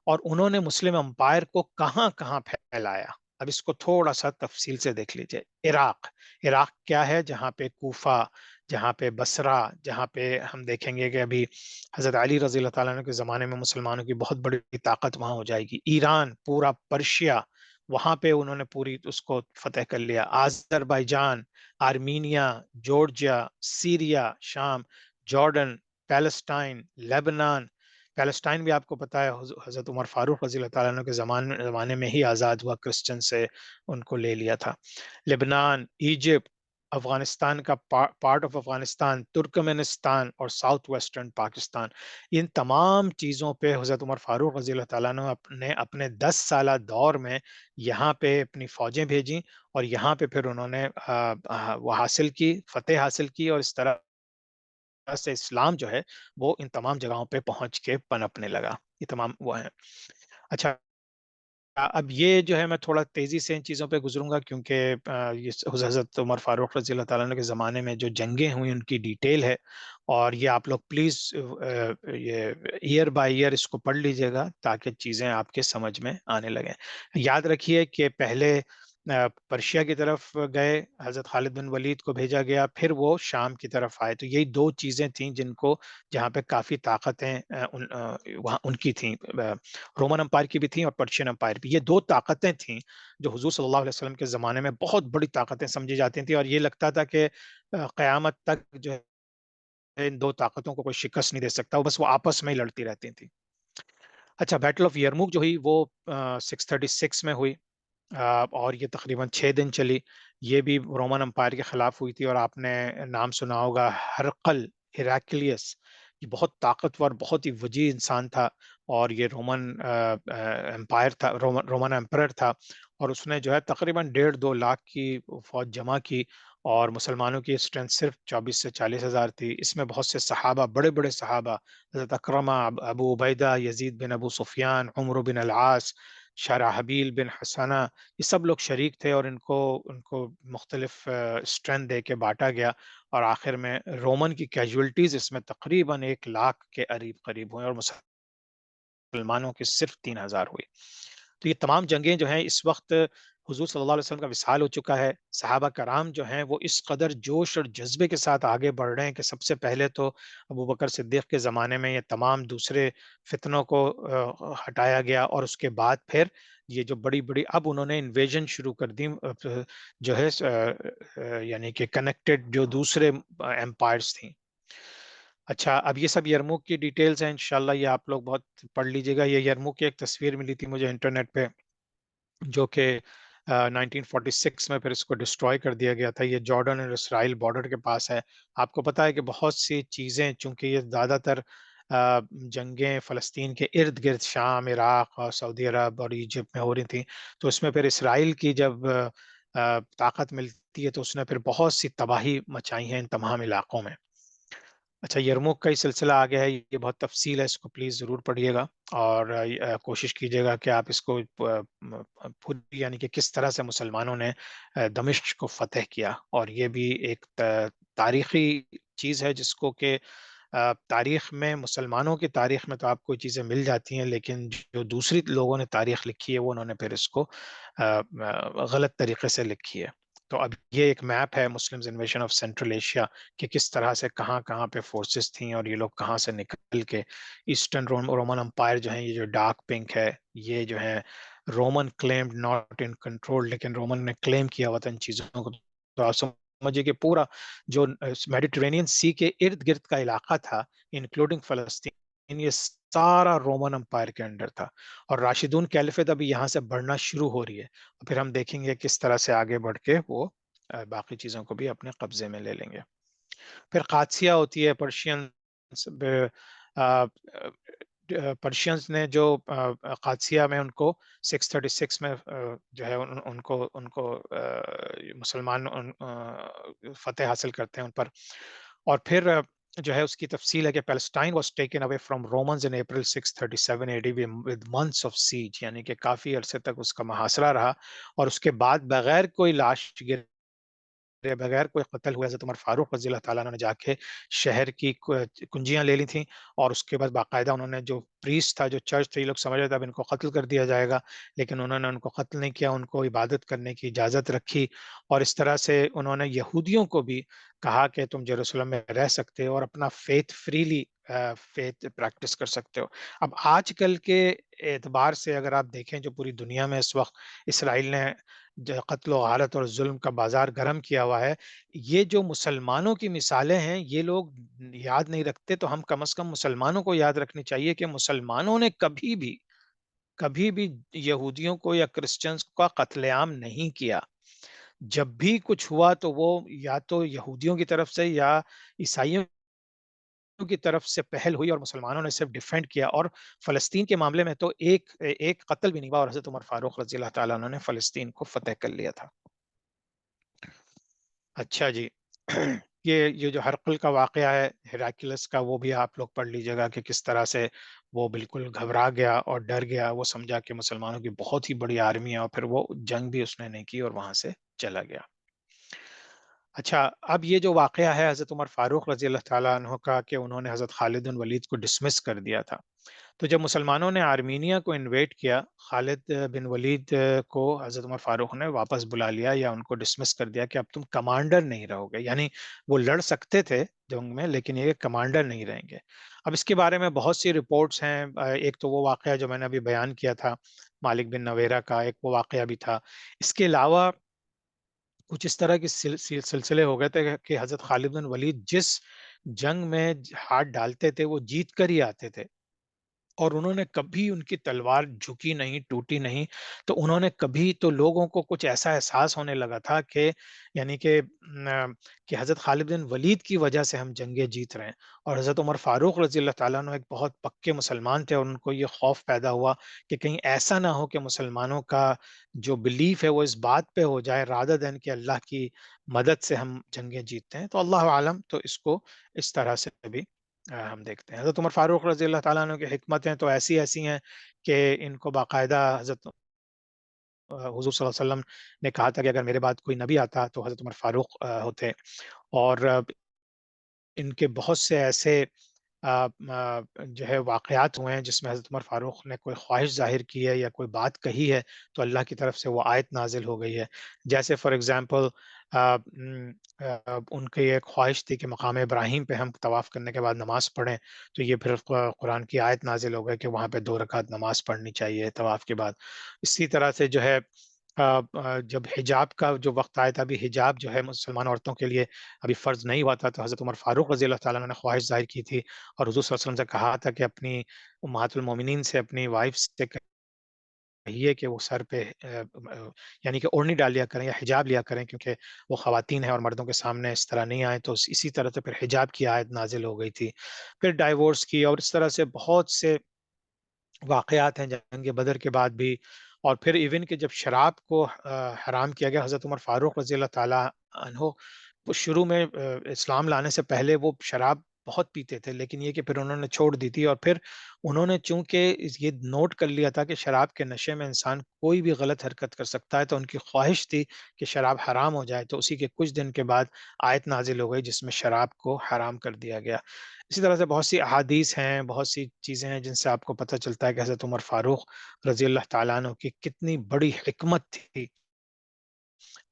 اور انہوں نے مسلم امپائر کو کہاں کہاں پھیلایا. اب اس کو تھوڑا سا تفصیل سے دیکھ لیجئے. عراق کیا ہے؟ جہاں پہ کوفہ، جہاں پہ بصرہ، جہاں پہ ہم دیکھیں گے کہ ابھی حضرت علی رضی اللہ تعالیٰ عنہ کے زمانے میں مسلمانوں کی بہت بڑی طاقت وہاں ہو جائے گی. ایران، پورا پرشیا، وہاں پہ انہوں نے پوری اس کو فتح کر لیا. آذربائیجان، آرمینیا، جورجیا، سیریا، شام، جارڈن، پیلسٹائن، لیبنان، پیلسٹائن بھی آپ کو پتہ ہے حضرت عمر فاروق رضی اللہ تعالیٰ عنہ کے زمانے میں ہی آزاد ہوا، کرسچن سے ان کو لے لیا تھا۔ لبنان، ایجپٹ، افغانستان کا پارٹ آف افغانستان، ترکمنستان اور ساؤتھ ویسٹرن پاکستان، ان تمام چیزوں پہ حضرت عمر فاروق رضی اللہ تعالیٰ عنہ نے اپنے 10 سالہ دور میں یہاں پہ اپنی فوجیں بھیجیں، اور یہاں پہ پھر انہوں نے وہ حاصل کی، فتح حاصل کی، اور اس طرح سے اسلام جو ہے وہ ان تمام جگہوں پہ پہنچ کے پنپنے لگا۔ یہ تمام وہ ہیں۔ اچھا، اب یہ جو ہے میں تھوڑا تیزی سے ان چیزوں پہ گزروں گا، کیونکہ یہ حضرت عمر فاروق رضی اللہ تعالیٰ عنہ کے زمانے میں جو جنگیں ہوئی ان کی ڈیٹیل ہے، اور یہ آپ لوگ پلیز یہ ایئر بائی ایئر اس کو پڑھ لیجئے گا تاکہ چیزیں آپ کے سمجھ میں آنے لگیں۔ یاد رکھیے کہ پہلے پرشیا کی طرف گئے، حضرت خالد بن ولید کو بھیجا گیا، پھر وہ شام کی طرف آئے، تو یہی دو چیزیں تھیں جن کو، جہاں پہ کافی طاقتیں وہاں ان کی تھیں، رومن امپائر کی بھی تھیں اور پرشین امپائر بھی۔ یہ دو طاقتیں تھیں جو حضور صلی اللہ علیہ وسلم کے زمانے میں بہت بڑی طاقتیں سمجھی جاتی تھیں، اور یہ لگتا تھا کہ قیامت تک جو ہے ان دو طاقتوں کو کوئی شکست نہیں دے سکتا، وہ بس وہ آپس میں ہی لڑتی رہتی تھیں۔ اچھا، بیٹل آف یرموک جو ہوئی وہ 636 میں ہوئی، اور یہ تقریباً 6 دن چلی۔ یہ بھی رومن امپائر کے خلاف ہوئی تھی، اور آپ نے نام سنا ہوگا ہرقل، ہیراکلیس، یہ بہت طاقتور، بہت ہی وجیح انسان تھا، اور یہ رومن امپائر تھا، رومن امپرر تھا، اور اس نے جو ہے تقریباً 1.5-2 لاکھ کی فوج جمع کی، اور مسلمانوں کی اسٹرینتھ صرف 24 سے 40 ہزار تھی۔ اس میں بہت سے صحابہ، بڑے بڑے صحابہ، حضرت اکرمہ، ابو عبیدہ، یزید بن ابو سفیان، عمرو بن العاص، شرحبیل بن حسنہ، یہ سب لوگ شریک تھے، اور ان کو مختلف اسٹرینتھ دے کے بانٹا گیا، اور آخر میں رومن کی کیجولٹیز اس میں تقریباً 1 لاکھ کے قریب ہوئے، اور مسلمانوں کے صرف 3 ہزار ہوئے۔ تو یہ تمام جنگیں جو ہیں اس وقت حضور صلی اللہ علیہ وسلم کا وصال ہو چکا ہے، صحابہ کرام جو ہیں وہ اس قدر جوش اور جذبے کے ساتھ آگے بڑھ رہے ہیں کہ سب سے پہلے تو ابو بکر صدیق کے زمانے میں یہ تمام دوسرے فتنوں کو ہٹایا گیا، اور اس کے بعد پھر یہ جو بڑی بڑی اب انہوں نے انویژن شروع کر دی، جو ہے یعنی کہ کنیکٹڈ جو دوسرے ایمپائرز تھیں۔ اچھا، اب یہ سب یرموک کی ڈیٹیلز ہیں، انشاءاللہ یہ آپ لوگ بہت پڑھ لیجئے گا۔ یہ یرموک کی ایک تصویر ملی تھی مجھے انٹرنیٹ پہ، جو کہ 1946 میں پھر اس کو ڈسٹروائے کر دیا گیا تھا۔ یہ جارڈن اور اسرائیل بارڈر کے پاس ہے۔ آپ کو پتا ہے کہ بہت سی چیزیں، چونکہ یہ زیادہ تر جنگیں فلسطین کے ارد گرد شام، عراق اور سعودی عرب اور ایجپٹ میں ہو رہی تھیں، تو اس میں پھر اسرائیل کی جب طاقت ملتی ہے تو اس نے پھر بہت سی تباہی مچائی ہے ان تمام علاقوں میں۔ اچھا، یرموک کا ہی سلسلہ آ گیا ہے، یہ بہت تفصیل ہے، اس کو پلیز ضرور پڑھیے گا، اور کوشش کیجیے گا کہ آپ اس کو پوری، یعنی کہ کس طرح سے مسلمانوں نے دمشق کو فتح کیا، اور یہ بھی ایک تاریخی چیز ہے جس کو کہ تاریخ میں، مسلمانوں کی تاریخ میں تو آپ کو چیزیں مل جاتی ہیں، لیکن جو دوسری لوگوں نے تاریخ لکھی ہے وہ انہوں نے پھر اس کو غلط طریقے سے لکھی ہے۔ تو اب یہ ایک میپ ہے Muslims invasion of central Asia, کہ کس طرح سے کہاں کہاں پہ فورسز تھیں، اور یہ لوگ کہاں سے نکل کے ایسٹرن رومن امپائر جو ہیں، یہ جو ڈارک پنک ہے، یہ جو ہے Roman claimed not in control, لیکن رومن نے کلیم کیا ہوا تھا ان چیزوں کو۔ تو آپ سمجھے کہ پورا جو میڈیٹرینین سی کے ارد گرد کا علاقہ تھا، انکلوڈنگ فلسطین، یہ سارا رومن امپائر کے انڈر تھا، اور راشدون کیلیفیٹ ابھی یہاں سے بڑھنا شروع ہو رہی ہے، اور پھر ہم دیکھیں گے کس طرح سے آگے بڑھ کے وہ باقی چیزوں کو بھی اپنے قبضے میں لے لیں گے۔ پھر قادسیہ ہوتی ہے، پرشینز نے جو قادسیہ میں ان کو 636 میں جو ہے ان کو مسلمان فتح حاصل کرتے ہیں ان پر، اور پھر جو ہے اس کی تفصیل ہے کہ Palestine was taken away from Romans in April 637 AD with months of siege، یعنی کہ کافی عرصے تک اس کا محاصرہ رہا، اور اس کے بعد بغیر کوئی لاش بغیر کوئی قتل ہوئے حضرت عمر فاروق رضی اللہ تعالیٰ عنہ نے جا کے شہر کی کنجیاں لے لی تھیں، اور اس کے بعد باقاعدہ انہوں نے، جو پریسٹ تھا، جو چرچ تھے، یہ لوگ سمجھ رہے تھے اب ان کو قتل کر دیا جائے گا، لیکن انہوں نے ان کو قتل نہیں کیا، ان کو عبادت کرنے کی اجازت رکھی، اور اس طرح سے انہوں نے یہودیوں کو بھی کہا کہ تم یروشلم میں رہ سکتے ہو اور اپنا فیتھ فریلی فیتھ پریکٹس کر سکتے ہو۔ اب آج کل کے اعتبار سے اگر آپ دیکھیں جو پوری دنیا میں اس وقت اسرائیل نے قتل و غارت اور ظلم کا بازار گرم کیا ہوا ہے. یہ جو مسلمانوں کی مثالیں ہیں یہ لوگ یاد نہیں رکھتے، تو ہم کم از کم مسلمانوں کو یاد رکھنی چاہیے کہ مسلمانوں نے کبھی بھی یہودیوں کو یا کرسچنز کا قتل عام نہیں کیا. جب بھی کچھ ہوا تو وہ یا تو یہودیوں کی طرف سے یا عیسائیوں کی طرف سے پہل ہوئی، اور مسلمانوں نے صرف ڈیفینڈ کیا. اور فلسطین کے معاملے میں تو ایک قتل بھی نہیں ہوا، اور حضرت عمر فاروق رضی اللہ تعالیٰ عنہ نے فلسطین کو فتح کر لیا تھا. اچھا جی. یہ جو ہرقل کا واقعہ ہے ہیراکلس کا، وہ بھی آپ لوگ پڑھ لیجیے گا کہ کس طرح سے وہ بالکل گھبرا گیا اور ڈر گیا. وہ سمجھا کہ مسلمانوں کی بہت ہی بڑی آرمی ہے، اور پھر وہ جنگ بھی اس نے نہیں کی اور وہاں سے چلا گیا. اچھا، اب یہ جو واقعہ ہے حضرت عمر فاروق رضی اللہ تعالیٰ عنہ کا کہ انہوں نے حضرت خالد بن ولید کو ڈسمس کر دیا تھا. تو جب مسلمانوں نے آرمینیا کو انویٹ کیا، خالد بن ولید کو حضرت عمر فاروق نے واپس بلا لیا یا ان کو ڈسمس کر دیا کہ اب تم کمانڈر نہیں رہو گے. یعنی وہ لڑ سکتے تھے جنگ میں، لیکن یہ کمانڈر نہیں رہیں گے. اب اس کے بارے میں بہت سی رپورٹس ہیں. ایک تو وہ واقعہ جو میں نے ابھی بیان کیا تھا مالک بن نویرہ کا، ایک وہ واقعہ بھی تھا. اس کے علاوہ کچھ اس طرح کے سلسلے ہو گئے تھے کہ حضرت خالد بن ولید جس جنگ میں ہاتھ ڈالتے تھے وہ جیت کر ہی آتے تھے، اور انہوں نے کبھی ان کی تلوار جھکی نہیں، ٹوٹی نہیں. تو انہوں نے کبھی تو لوگوں کو کچھ ایسا احساس ہونے لگا تھا کہ یعنی کہ حضرت خالد بن ولید کی وجہ سے ہم جنگیں جیت رہے ہیں. اور حضرت عمر فاروق رضی اللہ تعالیٰ عنہ ایک بہت پکے مسلمان تھے، اور ان کو یہ خوف پیدا ہوا کہ کہیں ایسا نہ ہو کہ مسلمانوں کا جو بلیف ہے وہ اس بات پہ ہو جائے رادر دین کہ اللہ کی مدد سے ہم جنگیں جیتتے ہیں. تو اللہ عالم، تو اس کو اس طرح سے بھی ہم دیکھتے ہیں. حضرت عمر فاروق رضی اللہ تعالیٰ عنہ کی حکمتیں تو ایسی ہیں کہ ان کو باقاعدہ حضرت حضور صلی اللہ علیہ وسلم نے کہا تھا کہ اگر میرے بعد کوئی نبی آتا تو حضرت عمر فاروق ہوتے. اور ان کے بہت سے ایسے جو ہے واقعات ہوئے ہیں جس میں حضرت عمر فاروق نے کوئی خواہش ظاہر کی ہے یا کوئی بات کہی ہے تو اللہ کی طرف سے وہ آیت نازل ہو گئی ہے. جیسے فار ایگزامپل ان کی ایک خواہش تھی کہ مقام ابراہیم پہ ہم طواف کرنے کے بعد نماز پڑھیں، تو یہ پھر قرآن کی آیت نازل ہو گئی کہ وہاں پہ 2 رکعت نماز پڑھنی چاہیے طواف کے بعد. اسی طرح سے جو ہے جب حجاب کا جو وقت آیا تھا، ابھی حجاب جو ہے مسلمان عورتوں کے لیے ابھی فرض نہیں ہوا تھا، تو حضرت عمر فاروق رضی اللہ تعالیٰ عنہ نے خواہش ظاہر کی تھی اور حضور صلی اللہ علیہ وسلم سے کہا تھا کہ اپنی امہات المومنین سے، اپنی وائف سے کہیے کہ وہ سر پہ یعنی کہ اوڑھنی ڈال لیا کریں یا حجاب لیا کریں، کیونکہ وہ خواتین ہیں اور مردوں کے سامنے اس طرح نہیں آئیں. تو اسی طرح سے پھر حجاب کی آیت نازل ہو گئی تھی. پھر ڈائیورس کی، اور اس طرح سے بہت سے واقعات ہیں جنگ بدر کے بعد بھی. اور پھر ایون کہ جب شراب کو حرام کیا گیا، حضرت عمر فاروق رضی اللہ تعالیٰ عنہ وہ شروع میں اسلام لانے سے پہلے وہ شراب بہت پیتے تھے، لیکن یہ کہ پھر انہوں نے چھوڑ دی تھی. اور پھر انہوں نے چونکہ یہ نوٹ کر لیا تھا کہ شراب کے نشے میں انسان کوئی بھی غلط حرکت کر سکتا ہے، تو ان کی خواہش تھی کہ شراب حرام ہو جائے. تو اسی کے کچھ دن کے بعد آیت نازل ہو گئی جس میں شراب کو حرام کر دیا گیا. اسی طرح سے بہت سی احادیث ہیں، بہت سی چیزیں ہیں جن سے آپ کو پتہ چلتا ہے کہ حضرت عمر فاروق رضی اللہ تعالیٰ عنہ کی کتنی بڑی حکمت تھی،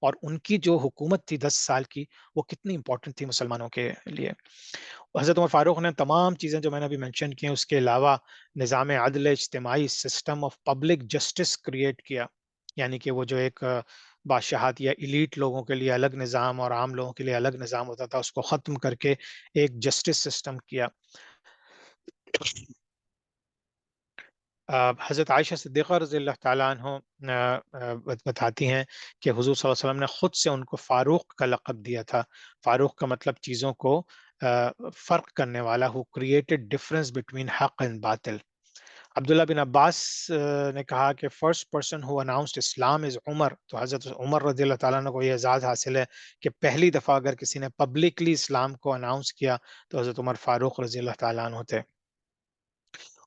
اور ان کی جو حکومت تھی 10 سال کی وہ کتنی امپورٹنٹ تھی مسلمانوں کے لیے. حضرت عمر فاروق نے تمام چیزیں جو میں نے ابھی مینشن کی ہیں اس کے علاوہ نظام عدل اجتماعی، system of public justice create کیا. یعنی کہ وہ جو ایک بادشاہت یا ایلیٹ لوگوں کے لیے الگ نظام اور عام لوگوں کے لیے الگ نظام ہوتا تھا، اس کو ختم کر کے ایک جسٹس سسٹم کیا. حضرت عائشہ صدیقہ رضی اللہ تعالیٰ عنہ بتاتی ہیں کہ حضور صلی اللہ علیہ وسلم نے خود سے ان کو فاروق کا لقب دیا تھا. فاروق کا مطلب چیزوں کو فرق کرنے والا، who created difference between حق and باطل. عبداللہ بن عباس نے کہا کہ فرسٹ پرسن who announced اسلام از عمر. تو حضرت عمر رضی اللہ تعالیٰ عنہ کو یہ اعزاز حاصل ہے کہ پہلی دفعہ اگر کسی نے پبلکلی اسلام کو اناؤنس کیا تو حضرت عمر فاروق رضی اللہ تعالیٰ عنہ تھے.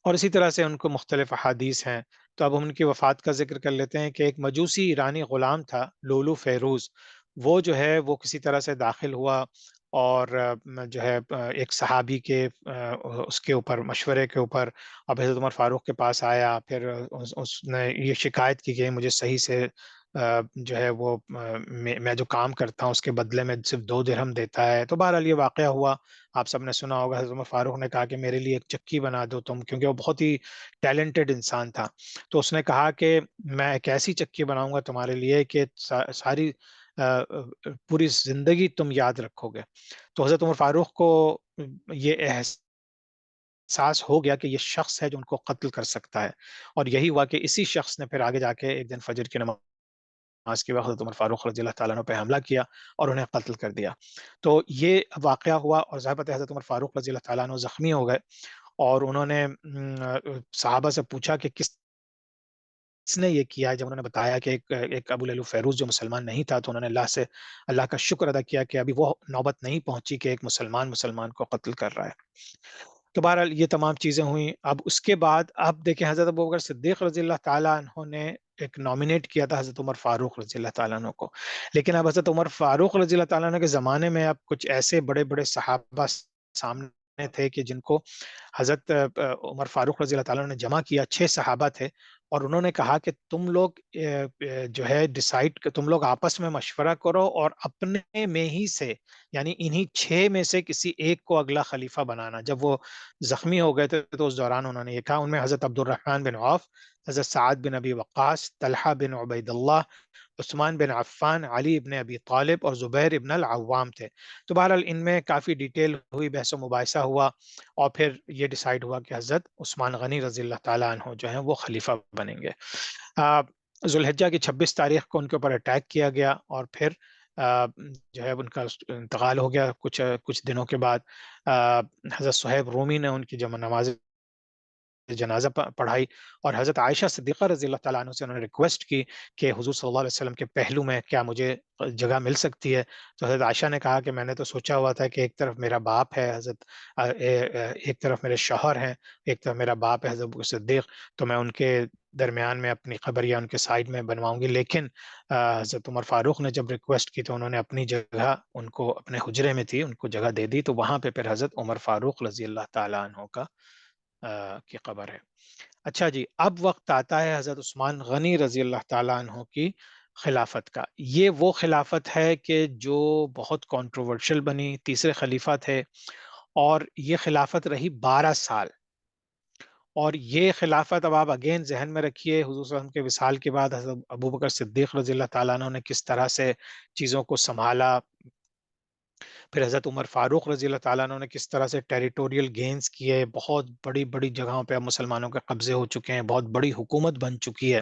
اور اسی طرح سے ان کو مختلف احادیث ہیں. تو اب ہم ان کی وفات کا ذکر کر لیتے ہیں کہ ایک مجوسی ایرانی غلام تھا لولو فیروز. وہ جو ہے وہ کسی طرح سے داخل ہوا اور جو ہے ایک صحابی کے اس کے اوپر مشورے کے اوپر اب حضرت عمر فاروق کے پاس آیا. پھر اس نے یہ شکایت کی کہ مجھے صحیح سے جو ہے وہ میں جو کام کرتا ہوں اس کے بدلے میں صرف 2 درہم دیتا ہے. تو بہرحال یہ واقعہ ہوا. آپ سب نے سنا ہوگا حضرت عمر فاروق نے کہا کہ میرے لیے ایک چکی بنا دو تم، کیونکہ وہ بہت ہی ٹیلنٹڈ انسان تھا. تو اس نے کہا کہ میں ایک ایسی چکی بناؤں گا تمہارے لیے کہ ساری پوری زندگی تم یاد رکھو گے. تو حضرت عمر فاروق کو یہ احساس ہو گیا کہ یہ شخص ہے جو ان کو قتل کر سکتا ہے. اور یہی ہوا کہ اسی شخص نے پھر آگے جا کے ایک دن فجر کی نماز کے وقت حضرت عمر فاروق رضی اللہ تعالیٰ عنہ پہ حملہ کیا اور انہیں قتل کر دیا. تو یہ واقعہ ہوا اور ظاہر بات ہے حضرت عمر فاروق رضی اللہ تعالیٰ عنہ زخمی ہو گئے. اور انہوں نے صحابہ سے پوچھا کہ کس نے یہ کیا ہے. جب انہوں نے بتایا کہ ایک ابو لہلو فیروز جو مسلمان نہیں تھا، تو انہوں نے اللہ کا شکر ادا کیا کہ ابھی وہ نوبت نہیں پہنچی کہ ایک مسلمان کو قتل کر رہا ہے. تو بہرحال یہ تمام چیزیں ہوئیں. اب اس کے بعد اب دیکھیں حضرت ابوبکر صدیق رضی اللہ تعالیٰ عنہ نے ایک نامینیٹ کیا تھا حضرت عمر فاروق رضی اللہ تعالیٰ عنہ کو. لیکن اب حضرت عمر فاروق رضی اللہ تعالیٰ عنہ کے زمانے میں اب کچھ ایسے بڑے بڑے صحابہ سامنے تھے کہ جن کو حضرت عمر فاروق رضی اللہ تعالیٰ عنہ نے جمع کیا. 6 صحابہ تھے اور انہوں نے کہا کہ تم لوگ جو ہے ڈیسائیڈ، تم لوگ آپس میں مشورہ کرو اور اپنے میں ہی سے، یعنی انہی 6 میں سے کسی ایک کو اگلا خلیفہ بنانا. جب وہ زخمی ہو گئے تھے تو اس دوران انہوں نے یہ کہا. ان میں حضرت عبد الرحمن بن عوف، حضرت سعد بن ابی وقاص، طلحہ بن عبید اللہ، عثمان بن عفان، علی ابن ابی طالب اور زبیر ابن العوام تھے. تو بہرحال ان میں کافی ڈیٹیل ہوئی، بحث و مباحثہ ہوا اور پھر یہ ڈیسائیڈ ہوا کہ حضرت عثمان غنی رضی اللہ تعالیٰ عنہ جو ہیں وہ خلیفہ بنیں گے. ذو الحجہ کی 26 تاریخ کو ان کے اوپر اٹیک کیا گیا اور پھر جو ہے ان کا انتقال ہو گیا کچھ دنوں کے بعد. حضرت صہیب رومی نے ان کی جب نماز جنازہ پڑھائی اور حضرت عائشہ صدیقہ رضی اللہ تعالیٰ عنہ سے انہوں نے ریکویسٹ کی کہ حضور صلی اللہ علیہ وسلم کے پہلو میں کیا مجھے جگہ مل سکتی ہے. تو حضرت عائشہ نے کہا کہ میں نے تو سوچا ہوا تھا کہ ایک طرف میرا باپ ہے حضرت، ایک طرف میرے شوہر ہیں، ایک طرف میرا باپ ہے حضرت صدیق، تو میں ان کے درمیان میں اپنی قبر یا ان کے سائڈ میں بنواؤں گی. لیکن حضرت عمر فاروق نے جب ریکویسٹ کی تو انہوں نے اپنی جگہ ان کو اپنے حجرے میں تھی ان کو جگہ دے دی. تو وہاں پہ پھر حضرت عمر فاروق رضی اللہ تعالیٰ عنہ کی قبر ہے. اچھا جی، اب وقت آتا ہے حضرت عثمان غنی رضی اللہ تعالیٰ عنہ کی خلافت کا. یہ وہ خلافت ہے کہ جو بہت کنٹروورشل بنی، تیسرے خلیفہ تھے اور یہ خلافت رہی 12 سال. اور یہ خلافت اب آپ اگین ذہن میں رکھیے، حضور صلی اللہ علیہ وسلم کے وصال کے بعد حضرت ابوبکر صدیق رضی اللہ تعالیٰ عنہ نے کس طرح سے چیزوں کو سنبھالا. پھر حضرت عمر فاروق رضی اللہ تعالیٰ عنہ نے کس طرح سے ٹیریٹوریل گینز کیے، بہت بڑی بڑی جگہوں پہ اب مسلمانوں کے قبضے ہو چکے ہیں، بہت بڑی حکومت بن چکی ہے.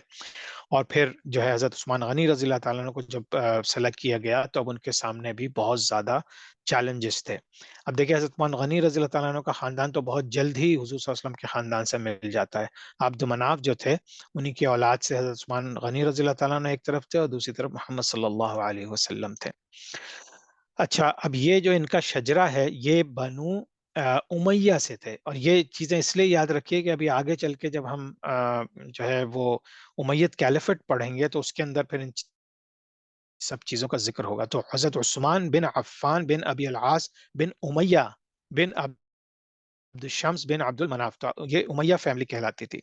اور پھر جو ہے حضرت عثمان غنی رضی اللہ تعالیٰ عنہ کو جب سلیکٹ کیا گیا تو اب ان کے سامنے بھی بہت زیادہ چیلنجز تھے. اب دیکھیں حضرت عثمان غنی رضی اللہ تعالیٰ عنہ کا خاندان تو بہت جلد ہی حضور صلی اللہ علیہ وسلم کے خاندان سے مل جاتا ہے. عبد مناف جو تھے انہی کی اولاد سے حضرت عثمان غنی رضی اللہ تعالیٰ عنہ ایک طرف تھے اور دوسری طرف محمد صلی اللہ علیہ وسلم تھے. اچھا، اب یہ جو ان کا شجرہ ہے یہ بنو امیہ سے تھے. اور یہ چیزیں اس لیے یاد رکھیے کہ ابھی آگے چل کے جب ہم جو ہے وہ امیت کیلیفٹ پڑھیں گے تو اس کے اندر پھر ان سب چیزوں کا ذکر ہوگا. تو حضرت عثمان بن عفان بن ابی العاص بن امیہ بن عبد الشمس بن عبد المناف، یہ امیہ فیملی کہلاتی تھی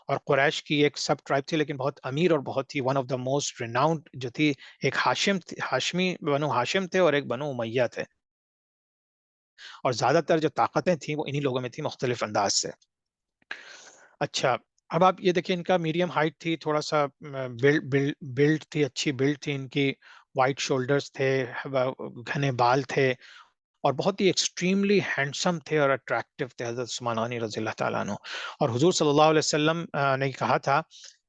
اور قریش کی ایک سب ٹرائب تھی، لیکن بہت امیر اور بہت ہی one of the most renowned جو تھی. ایک ہاشمی بنو ہاشم تھے اور ایک بنو امیہ تھے، اور زیادہ تر جو طاقتیں تھیں وہ انہی لوگوں میں تھیں مختلف انداز سے. اچھا، اب آپ یہ دیکھیں ان کا میڈیم ہائٹ تھی، تھوڑا سا بلڈ تھی، اچھی بلڈ تھی ان کی، وائٹ شولڈرز تھے، گھنے بال تھے اور بہت ہی ایکسٹریملی ہینڈسم تھے اور اٹریکٹیو تھے حضرت عثمان غنی رضی اللہ تعالیٰ عنہ. اور حضور صلی اللہ علیہ وسلم نے کہا تھا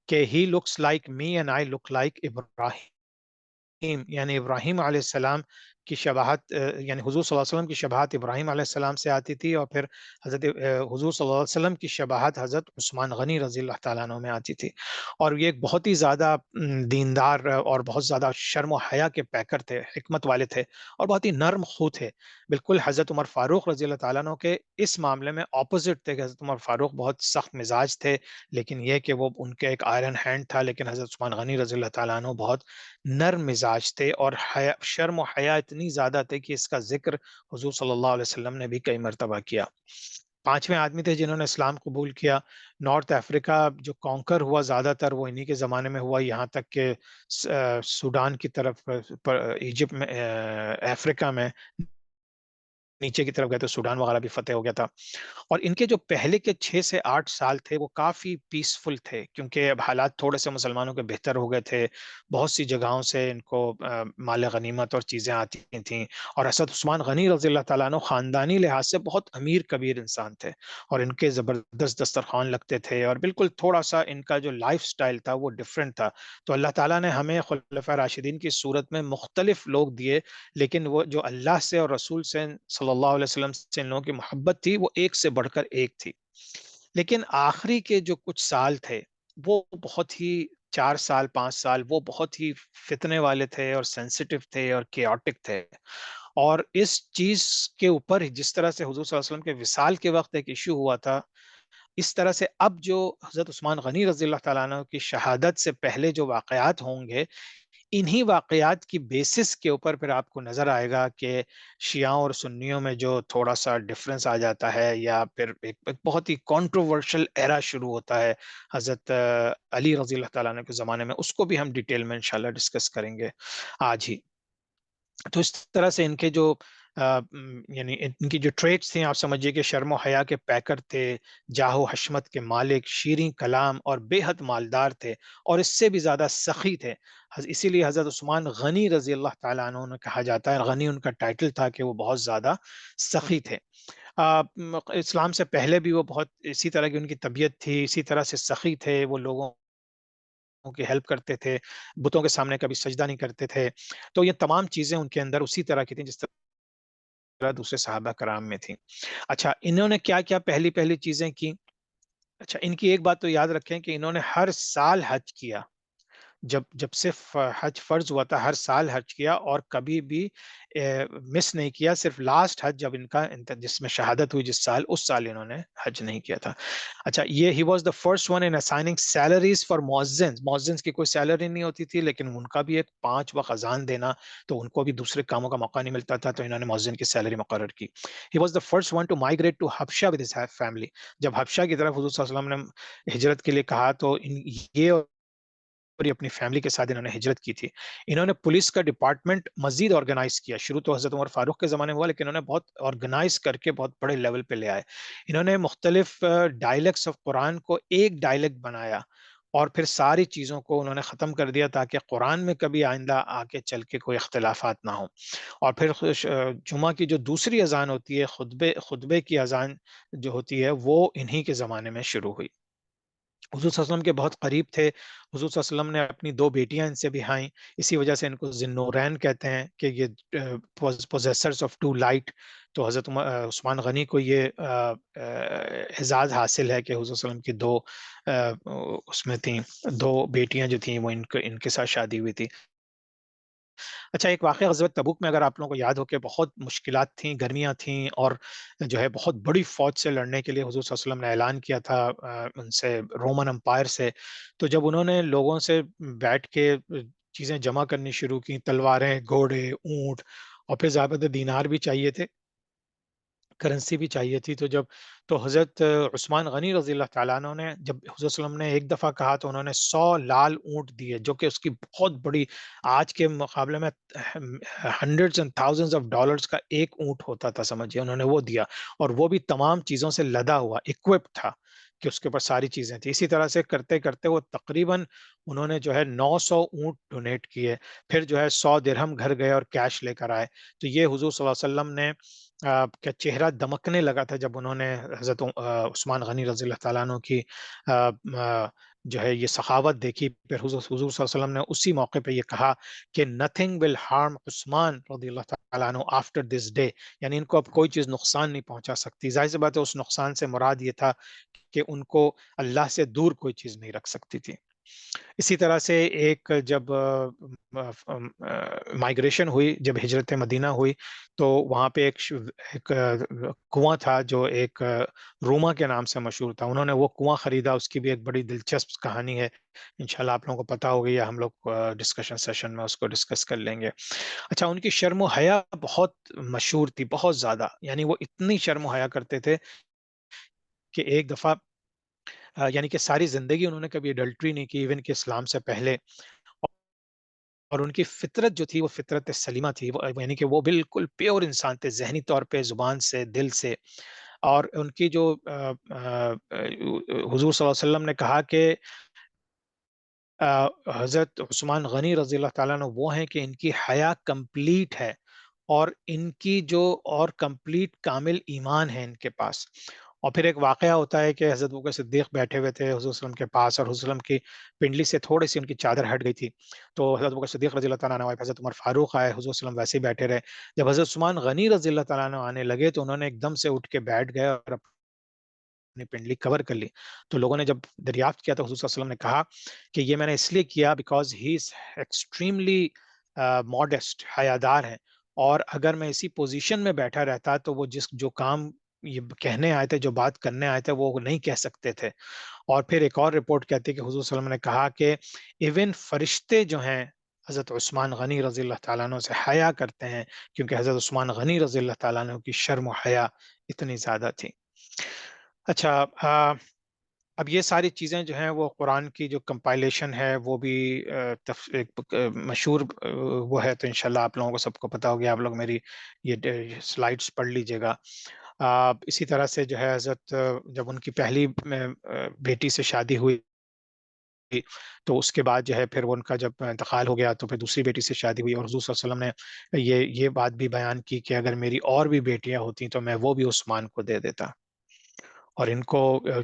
کہ he looks like me and I look like Ibrahim, یعنی ابراہیم علیہ السلام کی شباہت، یعنی حضور صلی اللہ علیہ وسلم کی شباہت ابراہیم علیہ السلام سے آتی تھی اور پھر حضرت حضور صلی اللہ علیہ وسلم کی شباہت حضرت عثمان غنی رضی اللہ تعالیٰ عنہ میں آتی تھی. اور یہ ایک بہت ہی زیادہ دیندار اور بہت زیادہ شرم و حیا کے پیکر تھے، حکمت والے تھے اور بہت ہی نرم خو تھے. بالکل حضرت عمر فاروق رضی اللہ تعالیٰ عنہ کے اس معاملے میں اپوزٹ تھے کہ حضرت عمر فاروق بہت سخت مزاج تھے، لیکن یہ کہ وہ ان کے ایک آئرن ہینڈ تھا. لیکن حضرت عثمان غنی رضی اللہ تعالیٰ عنہ بہت نرم مزاج تھے اور شرم و حیا اتنی زیادہ تھے کہ اس کا ذکر حضور صلی اللہ علیہ وسلم نے بھی کئی مرتبہ کیا. 5ویں آدمی تھے جنہوں نے اسلام قبول کیا۔ نارتھ افریقہ جو کانکر ہوا زیادہ تر وہ انہی کے زمانے میں ہوا، یہاں تک کہ سوڈان کی طرف، ایجپٹ میں، افریقہ میں نیچے کی طرف گئے تو سوڈان وغیرہ بھی فتح ہو گیا تھا۔ اور ان کے جو پہلے کے 6 سے 8 سال تھے وہ کافی پیسفل تھے، کیونکہ اب حالات تھوڑے سے مسلمانوں کے بہتر ہو گئے تھے، بہت سی جگہوں سے ان کو مال غنیمت اور چیزیں آتی تھیں، اور اسد عثمان غنی رضی اللہ تعالیٰ عنہ خاندانی لحاظ سے بہت امیر کبیر انسان تھے، اور ان کے زبردست دسترخوان لگتے تھے، اور بالکل تھوڑا سا ان کا جو لائف سٹائل تھا وہ ڈفرینٹ تھا۔ تو اللہ تعالیٰ نے ہمیں خلفۂ راشدین کی صورت میں مختلف لوگ دیے، لیکن وہ جو اللہ سے اور رسول سے صلی اللہ علیہ وسلم سے ان لوگوں کی محبت تھی وہ ایک سے بڑھ کر ایک تھی۔ لیکن آخری کے جو کچھ سال تھے وہ بہت ہی، 4 سال 5 سال وہ بہت ہی فتنے والے تھے اور سینسیٹیو تھے اور کیوٹک تھے، اور اس چیز کے اوپر جس طرح سے حضور صلی اللہ علیہ وسلم کے وصال کے وقت ایک ایشو ہوا تھا، اس طرح سے اب جو حضرت عثمان غنی رضی اللہ تعالیٰ عنہ کی شہادت سے پہلے جو واقعات ہوں گے، انہی واقعات کی بیسس کے اوپر پھر آپ کو نظر آئے گا کہ شیعوں اور سنیوں میں جو تھوڑا سا ڈفرنس آ جاتا ہے، یا پھر ایک بہت ہی کنٹروورشل ایرا شروع ہوتا ہے حضرت علی رضی اللہ تعالیٰ عنہ کے زمانے میں، اس کو بھی ہم ڈیٹیل میں انشاءاللہ ڈسکس کریں گے آج ہی۔ تو اس طرح سے ان کے جو یعنی ان کی جو ٹریٹس تھیں، آپ سمجھیے کہ شرم و حیا کے پیکر تھے، جاہ و حشمت کے مالک، شیریں کلام اور بے حد مالدار تھے، اور اس سے بھی زیادہ سخی تھے۔ اسی لیے حضرت عثمان غنی رضی اللہ تعالیٰ عنہ نے کہا جاتا ہے، غنی ان کا ٹائٹل تھا کہ وہ بہت زیادہ سخی تھے۔ اسلام سے پہلے بھی وہ بہت اسی طرح کی ان کی طبیعت تھی، اسی طرح سے سخی تھے، وہ لوگوں کی ہیلپ کرتے تھے، بتوں کے سامنے کبھی سجدہ نہیں کرتے تھے۔ تو یہ تمام چیزیں ان کے اندر اسی طرح کی تھیں جس طرح دوسرے صحابہ کرام میں تھیں۔ اچھا، انہوں نے کیا کیا پہلی پہلی چیزیں کی؟ اچھا، ان کی ایک بات تو یاد رکھیں کہ انہوں نے ہر سال حج کیا، جب جب سے حج فرض ہوا تھا ہر سال حج کیا، اور کبھی بھی مس نہیں کیا، صرف لاسٹ حج جب ان کا جس میں شہادت ہوئی جس سال، اس سال انہوں نے حج نہیں کیا تھا۔ اچھا، یہ he was the first one in assigning salaries for muezzins, muezzins کی کوئی سیلری نہیں ہوتی تھی، لیکن ان کا بھی ایک 5 وقت اذان دینا، تو ان کو بھی دوسرے کاموں کا موقع نہیں ملتا تھا، تو انہوں نے مؤذن کی سیلری مقرر کی۔ He was the first one to migrate to حبشہ ود ہز فیملی، جب حبشہ کی طرف حضور صلی اللہ علیہ وسلم نے ہجرت کے لیے کہا تو یہ اور یہ اپنی فیملی کے ساتھ انہوں نے ہجرت کی تھی۔ انہوں نے پولیس کا ڈپارٹمنٹ مزید آرگنائز کیا، شروع تو حضرت عمر فاروق کے زمانے میں ہوا، لیکن انہوں نے بہت آرگنائز کر کے بہت بڑے لیول پہ لے آئے۔ انہوں نے مختلف ڈائلیکٹس آف قرآن کو ایک ڈائلیکٹ بنایا، اور پھر ساری چیزوں کو انہوں نے ختم کر دیا تاکہ قرآن میں کبھی آئندہ آگے چل کے کوئی اختلافات نہ ہوں۔ اور پھر جمعہ کی جو دوسری اذان ہوتی ہے، خطبے کی اذان جو ہوتی ہے، وہ انہی کے زمانے میں شروع ہوئی۔ حضور صلی اللہ علیہ وسلم کے بہت قریب تھے، حضور صلی اللہ علیہ وسلم نے اپنی 2 بیٹیاں ان سے بھی ہائیں، اسی وجہ سے ان کو ذی النورین کہتے ہیں کہ یہ پوزیسرز آف 2 لائٹ۔ تو حضرت عثمان غنی کو یہ اعزاز حاصل ہے کہ حضور صلی اللہ علیہ وسلم کی اس میں تھیں 2 بیٹیاں جو تھیں، وہ ان کے ساتھ شادی ہوئی تھی۔ اچھا، ایک واقعہ غزوہ تبوک میں اگر آپ لوگوں کو یاد ہو کہ بہت مشکلات تھیں، گرمیاں تھیں، اور جو ہے بہت بڑی فوج سے لڑنے کے لیے حضور صلی اللہ علیہ وسلم نے اعلان کیا تھا ان سے، رومن امپائر سے۔ تو جب انہوں نے لوگوں سے بیٹھ کے چیزیں جمع کرنی شروع کی، تلواریں، گھوڑے، اونٹ، اور پھر ضابطہ دینار بھی چاہیے تھے، کرنسی بھی چاہیے تھی، تو حضرت عثمان غنی رضی اللہ تعالیٰ عنہ نے جب حضرت صلی اللہ علیہ وسلم نے ایک دفعہ کہا تو انہوں نے 100 لال اونٹ دیے، جو کہ اس کی بہت بڑی، آج کے مقابلے میں hundreds and thousands of dollars کا ایک اونٹ ہوتا تھا، سمجھیے، انہوں نے وہ دیا، اور وہ بھی تمام چیزوں سے لدا ہوا، اکوپ تھا، کہ اس کے اوپر ساری چیزیں تھیں۔ اسی طرح سے کرتے کرتے وہ تقریباً انہوں نے جو ہے 900 اونٹ ڈونیٹ کیے، پھر جو ہے 100 درہم گھر گئے اور کیش لے کر آئے۔ تو یہ حضور صلی اللہ علیہ وسلم نے کا چہرہ دمکنے لگا تھا جب انہوں نے حضرت عثمان غنی رضی اللہ تعالیٰ عنہ کی جو ہے یہ سخاوت دیکھی۔ پھر حضور صلی اللہ علیہ وسلم نے اسی موقع پہ یہ کہا کہ nothing will harm عثمان رضی اللہ تعالیٰ عنہ after this day، یعنی ان کو اب کوئی چیز نقصان نہیں پہنچا سکتی۔ ظاہر سی بات ہے اس نقصان سے مراد یہ تھا کہ ان کو اللہ سے دور کوئی چیز نہیں رکھ سکتی تھی۔ اسی طرح سے ایک جب مائگریشن ہوئی، جب ہجرت مدینہ ہوئی، تو وہاں پہ ایک کنواں تھا جو ایک روما کے نام سے مشہور تھا، انہوں نے وہ کنواں خریدا، اس کی بھی ایک بڑی دلچسپ کہانی ہے، انشاءاللہ آپ لوگوں کو پتا ہوگی، یا ہم لوگ ڈسکشن سیشن میں اس کو ڈسکس کر لیں گے۔ اچھا، ان کی شرم و حیا بہت مشہور تھی، بہت زیادہ، یعنی وہ اتنی شرم و حیا کرتے تھے کہ ایک دفعہ یعنی کہ ساری زندگی انہوں نے کبھی اڈلٹری نہیں کی ایون کہ اسلام سے پہلے، اور ان کی فطرت جو تھی وہ فطرت سلیمہ تھی، یعنی کہ وہ بالکل پیور انسان تھے، ذہنی طور پہ، زبان سے، دل سے۔ اور ان کی جو حضور صلی اللہ علیہ وسلم نے کہا کہ حضرت عثمان غنی رضی اللہ تعالیٰ عنہ وہ ہیں کہ ان کی حیا کمپلیٹ ہے، اور ان کی جو اور کمپلیٹ کامل ایمان ہے ان کے پاس۔ اور پھر ایک واقعہ ہوتا ہے کہ حضرت بکر صدیق بیٹھے ہوئے تھے حضور صلی اللہ علیہ وسلم کے پاس، اور حضور صلی اللہ علیہ وسلم کی پنڈلی سے تھوڑی سی ان کی چادر ہٹ گئی تھی، تو حضرت بکر صدیق رضی اللہ تعالیٰ عنہ، حضرت عمر فاروق آئے، حضور صلی اللہ علیہ وسلم ویسے ہی بیٹھے رہے۔ جب حضرت عثمان غنی رضی اللہ تعالیٰ عنہ آنے لگے تو انہوں نے ایک دم سے اٹھ کے بیٹھ گئے اور اپنی پنڈلی کور کر لی۔ تو لوگوں نے جب دریافت کیا تو حضور صلی اللہ علیہ وسلم نے کہا کہ یہ میں نے اس لیے کیا because he is extremely modest, حیادار ہے، اور اگر میں اسی پوزیشن میں بیٹھا رہتا تو وہ جو کام یہ کہنے آئے تھے، جو بات کرنے آئے تھے، وہ نہیں کہہ سکتے تھے۔ اور پھر ایک اور رپورٹ کہتی ہے کہ حضور صلی اللہ علیہ وسلم نے کہا کہ ایون فرشتے جو ہیں حضرت عثمان غنی رضی اللہ تعالیٰ عنہ سے حیا کرتے ہیں، کیونکہ حضرت عثمان غنی رضی اللہ تعالیٰ عنہ کی شرم و حیا اتنی زیادہ تھی۔ اچھا، اب یہ ساری چیزیں جو ہیں وہ قرآن کی جو کمپائلیشن ہے وہ بھی ایک مشہور وہ ہے، تو انشاءاللہ آپ لوگوں کو سب کو پتا ہوگیا، آپ لوگ میری یہ سلائیڈز پڑھ لیجئے گا۔ اسی طرح سے جو ہے حضرت جب ان کی پہلی بیٹی سے شادی ہوئی تو اس کے بعد جو ہے پھر وہ ان کا جب انتقال ہو گیا تو پھر دوسری بیٹی سے شادی ہوئی، اور حضور صلی اللہ علیہ وسلم نے یہ بات بھی بیان کی کہ اگر میری اور بھی بیٹیاں ہوتی تو میں وہ بھی عثمان کو دے دیتا۔ اور ان کو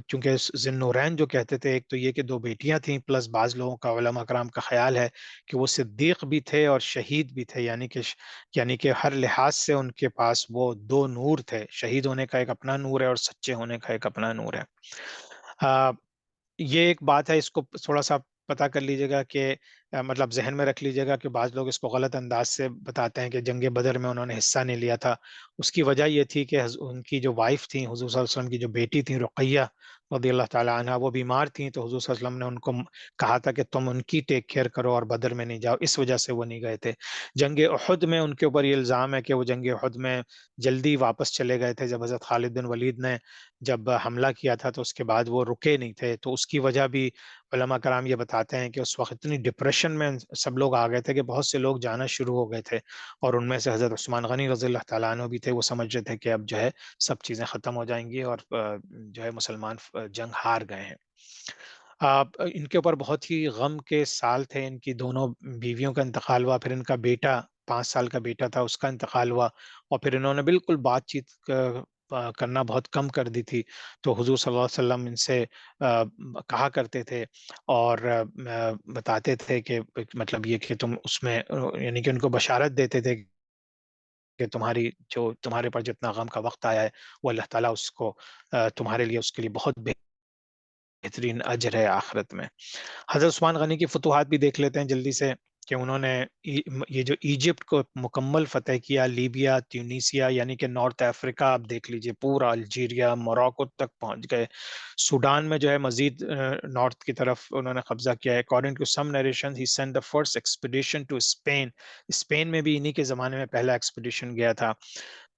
چونکہ ذی النورین جو کہتے تھے، ایک تو یہ کہ دو بیٹیاں تھیں، پلس بعض لوگوں کا، علماء کرام کا خیال ہے کہ وہ صدیق بھی تھے اور شہید بھی تھے، یعنی کہ ہر لحاظ سے ان کے پاس وہ دو نور تھے، شہید ہونے کا ایک اپنا نور ہے اور سچے ہونے کا ایک اپنا نور ہے۔ یہ ایک بات ہے، اس کو تھوڑا سا پتا کر لیجئے گا کہ مطلب ذہن میں رکھ لیجئے گا کہ بعض لوگ اس کو غلط انداز سے بتاتے ہیں کہ جنگ بدر میں انہوں نے حصہ نہیں لیا تھا۔ اس کی وجہ یہ تھی کہ ان کی جو وائف تھیں، حضور صلی اللہ علیہ وسلم کی جو بیٹی تھیں رقیہ رضی اللہ تعالیٰ عنہ، وہ بیمار تھیں، تو حضور صلی اللہ علیہ وسلم نے ان کو کہا تھا کہ تم ان کی ٹیک کیئر کرو اور بدر میں نہیں جاؤ، اس وجہ سے وہ نہیں گئے تھے۔ جنگ احد میں ان کے اوپر یہ الزام ہے کہ وہ جنگ احد میں جلدی واپس چلے گئے تھے، جب حضرت خالد بن ولید نے جب حملہ کیا تھا تو اس کے بعد وہ رکے نہیں تھے، تو اس کی وجہ بھی علماء کرام یہ بتاتے ہیں کہ اس وقت اتنی ڈپریشن میں سب لوگ آ گئے تھے کہ بہت سے لوگ جانا شروع ہو گئے تھے، اور ان میں سے حضرت عثمان غنی رضی اللہ تعالیٰ عنہ بھی تھے۔ وہ سمجھ رہے تھے کہ اب جو ہے سب چیزیں ختم ہو جائیں گی اور جو ہے مسلمان جنگ ہار گئے ہیں۔ ان کے اوپر بہت ہی غم کے سال تھے، ان کی دونوں بیویوں کا انتقال ہوا، پھر ان کا بیٹا 5 سال کا بیٹا تھا، اس کا انتقال ہوا، اور پھر انہوں نے بالکل بات چیت کرنا بہت کم کر دی تھی۔ تو حضور صلی اللہ علیہ وسلم ان سے کہا کرتے تھے اور بتاتے تھے کہ مطلب یہ کہ تم اس میں، یعنی کہ ان کو بشارت دیتے تھے کہ تمہارے پر جتنا غم کا وقت آیا ہے وہ اللہ تعالیٰ اس کو تمہارے لیے، اس کے لیے بہت بہترین اجر ہے آخرت میں۔ حضرت عثمان غنی کی فتوحات بھی دیکھ لیتے ہیں جلدی سے، کہ انہوں نے یہ جو ایجپٹ کو مکمل فتح کیا، لیبیا، تیونیسیا یعنی کہ نارتھ افریقہ آپ دیکھ لیجئے، پورا الجیریا، موراکو تک پہنچ گئے۔ سوڈان میں جو ہے مزید نارتھ کی طرف انہوں نے قبضہ کیا ہے۔ According to some narration he send the first expedition to Spain, Spain میں بھی انہی کے زمانے میں پہلا ایکسپیڈیشن گیا تھا۔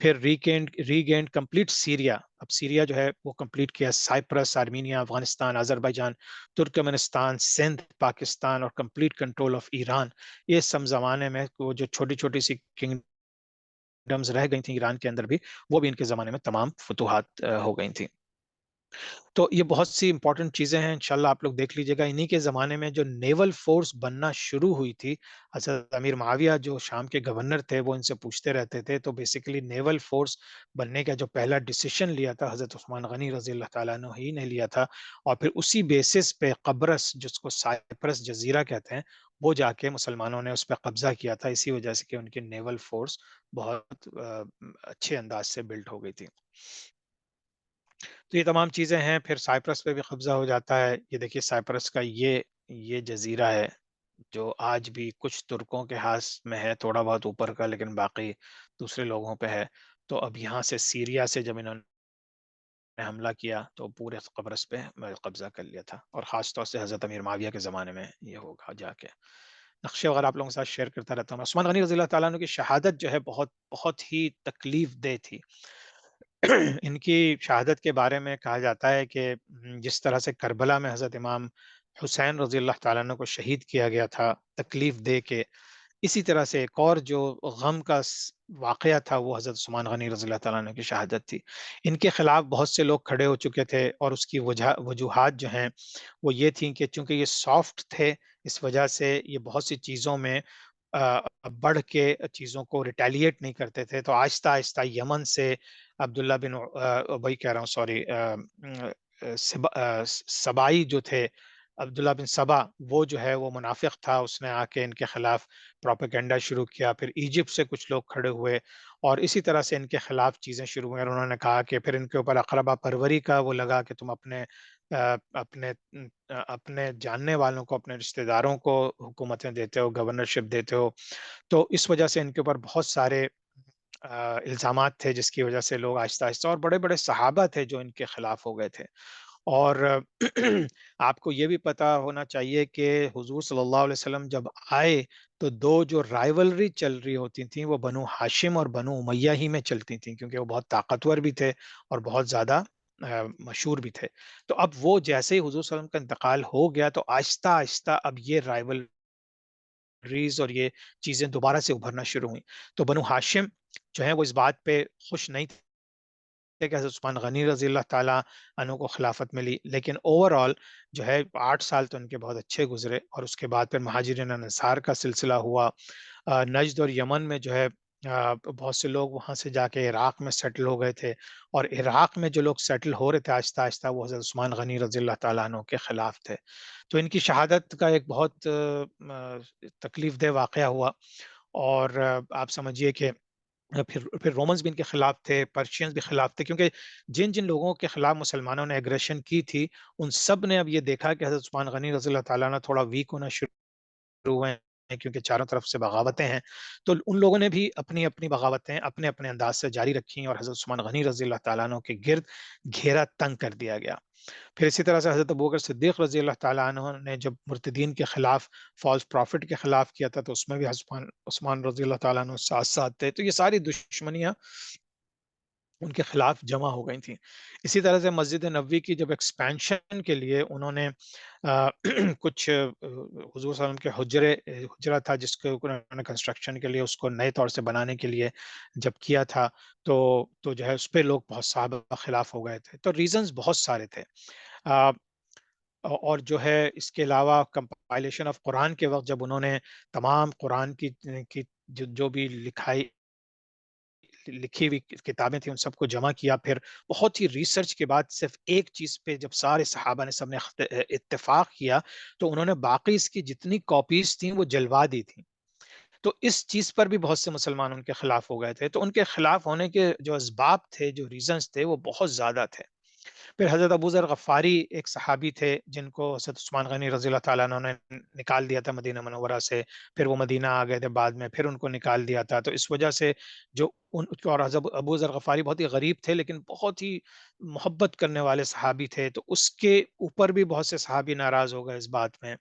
پھر ریگینڈ کمپلیٹ سیریا، اب سیریا جو ہے وہ کمپلیٹ کیا، سائپرس، آرمینیا، افغانستان، آذربائیجان، ترکمنستان، سندھ، پاکستان، اور کمپلیٹ کنٹرول آف ایران۔ یہ سم زمانے میں وہ جو چھوٹی چھوٹی سی کنگڈمز رہ گئی تھیں ایران کے اندر بھی، وہ بھی ان کے زمانے میں تمام فتوحات ہو گئی تھیں۔ تو یہ بہت سی امپورٹنٹ چیزیں ہیں، انشاءاللہ آپ لوگ دیکھ لیجئے گا۔ انہی کے زمانے میں جو نیول فورس بننا شروع ہوئی تھی، حضرت امیر معاویہ جو شام کے گورنر تھے وہ ان سے پوچھتے رہتے تھے، تو بیسیکلی نیول فورس بننے کا جو پہلا ڈیسیشن لیا تھا حضرت عثمان غنی رضی اللہ تعالیٰ عنہ ہی نے لیا تھا، اور پھر اسی بیسس پہ قبرص، جس کو سائپرس جزیرہ کہتے ہیں، وہ جا کے مسلمانوں نے اس پہ قبضہ کیا تھا، اسی وجہ سے کہ ان کی نیول فورس بہت اچھے انداز سے بلڈ ہو گئی تھی۔ تو یہ تمام چیزیں ہیں، پھر سائپرس پہ بھی قبضہ ہو جاتا ہے۔ یہ دیکھیے سائپرس کا یہ جزیرہ ہے جو آج بھی کچھ ترکوں کے ہاتھ میں ہے، تھوڑا بہت اوپر کا، لیکن باقی دوسرے لوگوں پہ ہے۔ تو اب یہاں سے سیریا سے جب انہوں نے حملہ کیا تو پورے قبرص پہ قبضہ کر لیا تھا، اور خاص طور سے حضرت امیر معاویہ کے زمانے میں یہ ہوگا جا کے۔ نقشے وغیرہ آپ لوگوں کے ساتھ شیئر کرتا رہتا ہوں۔ عثمان غنی رضی اللہ تعالیٰ عنہ کی شہادت جو ہے بہت بہت ہی تکلیف دہ تھی۔ ان کی شہادت کے بارے میں کہا جاتا ہے کہ جس طرح سے کربلا میں حضرت امام حسین رضی اللہ تعالیٰ عنہ کو شہید کیا گیا تھا تکلیف دے کے، اسی طرح سے ایک اور جو غم کا واقعہ تھا وہ حضرت عثمان غنی رضی اللہ تعالیٰ عنہ کی شہادت تھی۔ ان کے خلاف بہت سے لوگ کھڑے ہو چکے تھے، اور اس کی وجوہات جو ہیں وہ یہ تھیں کہ چونکہ یہ سافٹ تھے، اس وجہ سے یہ بہت سی چیزوں میں بڑھ کے چیزوں کو ریٹیلیٹ نہیں کرتے تھے، تو آہستہ آہستہ یمن سے عبداللہ بن ابئی کہہ رہا ہوں، سوری، سبائی جو تھے، عبداللہ بن سبا، وہ جو ہے وہ منافق تھا، اس نے آ کے ان کے خلاف پروپیگنڈا شروع کیا۔ پھر ایجپٹ سے کچھ لوگ کھڑے ہوئے اور اسی طرح سے ان کے خلاف چیزیں شروع ہوئیں، اور انہوں نے کہا کہ پھر ان کے اوپر اقربا پروری کا وہ لگا کہ تم اپنے جاننے والوں کو، اپنے رشتہ داروں کو حکومتیں دیتے ہو، گورنرشپ دیتے ہو، تو اس وجہ سے ان کے اوپر بہت سارے الزامات تھے، جس کی وجہ سے لوگ آہستہ آہستہ، اور بڑے بڑے صحابہ تھے جو ان کے خلاف ہو گئے تھے۔ اور آپ کو یہ بھی پتا ہونا چاہیے کہ حضور صلی اللہ علیہ وسلم جب آئے تو دو جو رائیولری چل رہی ہوتی تھیں وہ بنو ہاشم اور بنو امیہ ہی میں چلتی تھیں، کیونکہ وہ بہت طاقتور بھی تھے اور بہت زیادہ مشہور بھی تھے۔ تو اب وہ جیسے ہی حضور صلی اللہ علیہ وسلم کا انتقال ہو گیا تو آہستہ آہستہ اب یہ رائیولریز اور یہ چیزیں دوبارہ سے ابھرنا شروع ہوئیں۔ تو بنو ہاشم جو ہے وہ اس بات پہ خوش نہیں تھے کہ حضرت عثمان غنی رضی اللہ تعالیٰ عنہ کو خلافت ملی، لیکن اوور آل جو ہے 8 سال تو ان کے بہت اچھے گزرے، اور اس کے بعد پھر مہاجرین انصار کا سلسلہ ہوا۔ نجد اور یمن میں جو ہے بہت سے لوگ وہاں سے جا کے عراق میں سیٹل ہو گئے تھے، اور عراق میں جو لوگ سیٹل ہو رہے تھے آہستہ آہستہ وہ حضرت عثمان غنی رضی اللہ تعالیٰ عنہ کے خلاف تھے۔ تو ان کی شہادت کا ایک بہت تکلیف دہ واقعہ ہوا، اور آپ سمجھیے کہ پھر رومنز بھی ان کے خلاف تھے، پرشینز بھی خلاف تھے، کیونکہ جن جن لوگوں کے خلاف مسلمانوں نے ایگریشن کی تھی ان سب نے اب یہ دیکھا کہ حضرت عثمان غنی رضی اللہ تعالیٰ عنہ تھوڑا ویک ہونا شروع ہوئے ہیں، کیونکہ چاروں طرف سے بغاوتیں ہیں، تو ان لوگوں نے بھی اپنی اپنی بغاوتیں اپنے اپنے انداز سے جاری رکھی، اور حضرت عثمان غنی رضی اللہ تعالیٰ عنہ کے گرد گھیرا تنگ کر دیا گیا۔ پھر اسی طرح سے حضرت ابوبکر صدیق رضی اللہ تعالیٰ عنہ نے جب مرتدین کے خلاف، فالس پروفٹ کے خلاف کیا تھا، تو اس میں بھی عثمان رضی اللہ تعالیٰ عنہ ساتھ ساتھ تھے، تو یہ ساری دشمنیاں ان کے خلاف جمع ہو گئی تھیں۔ اسی طرح سے مسجد نبوی کی جب ایکسپینشن کے لیے انہوں نے کچھ حضور صلی اللہ علیہ وسلم کے حجرہ تھا جس کو انہوں نے کنسٹرکشن کے لیے اس کو نئے طور سے بنانے کے لیے جب کیا تھا، تو جو ہے اس پہ لوگ بہت صحابہ خلاف ہو گئے تھے، تو ریزنز بہت سارے تھے۔ آ، اور جو ہے اس کے علاوہ کمپائلیشن آف قرآن کے وقت جب انہوں نے تمام قرآن کی جو بھی لکھی ہوئی کتابیں تھیں ان سب کو جمع کیا، پھر بہت ہی ریسرچ کے بعد صرف ایک چیز پہ جب سارے صحابہ نے سب نے اتفاق کیا تو انہوں نے باقی اس کی جتنی کاپیز تھیں وہ جلوا دی تھیں۔ تو اس چیز پر بھی بہت سے مسلمان ان کے خلاف ہو گئے تھے، تو ان کے خلاف ہونے کے جو اسباب تھے، جو ریزنز تھے، وہ بہت زیادہ تھے۔ پھر حضرت ابو ذر غفاری ایک صحابی تھے جن کو حضرت عثمان غنی رضی اللہ تعالیٰ عنہ نے نکال دیا تھا مدینہ منورہ سے، پھر وہ مدینہ آ گئے تھے بعد میں، پھر ان کو نکال دیا تھا، تو اس وجہ سے جو اور حضرت ابو ذر غفاری بہت ہی غریب تھے لیکن بہت ہی محبت کرنے والے صحابی تھے، تو اس کے اوپر بھی بہت سے صحابی ناراض ہو گئے اس بات میں۔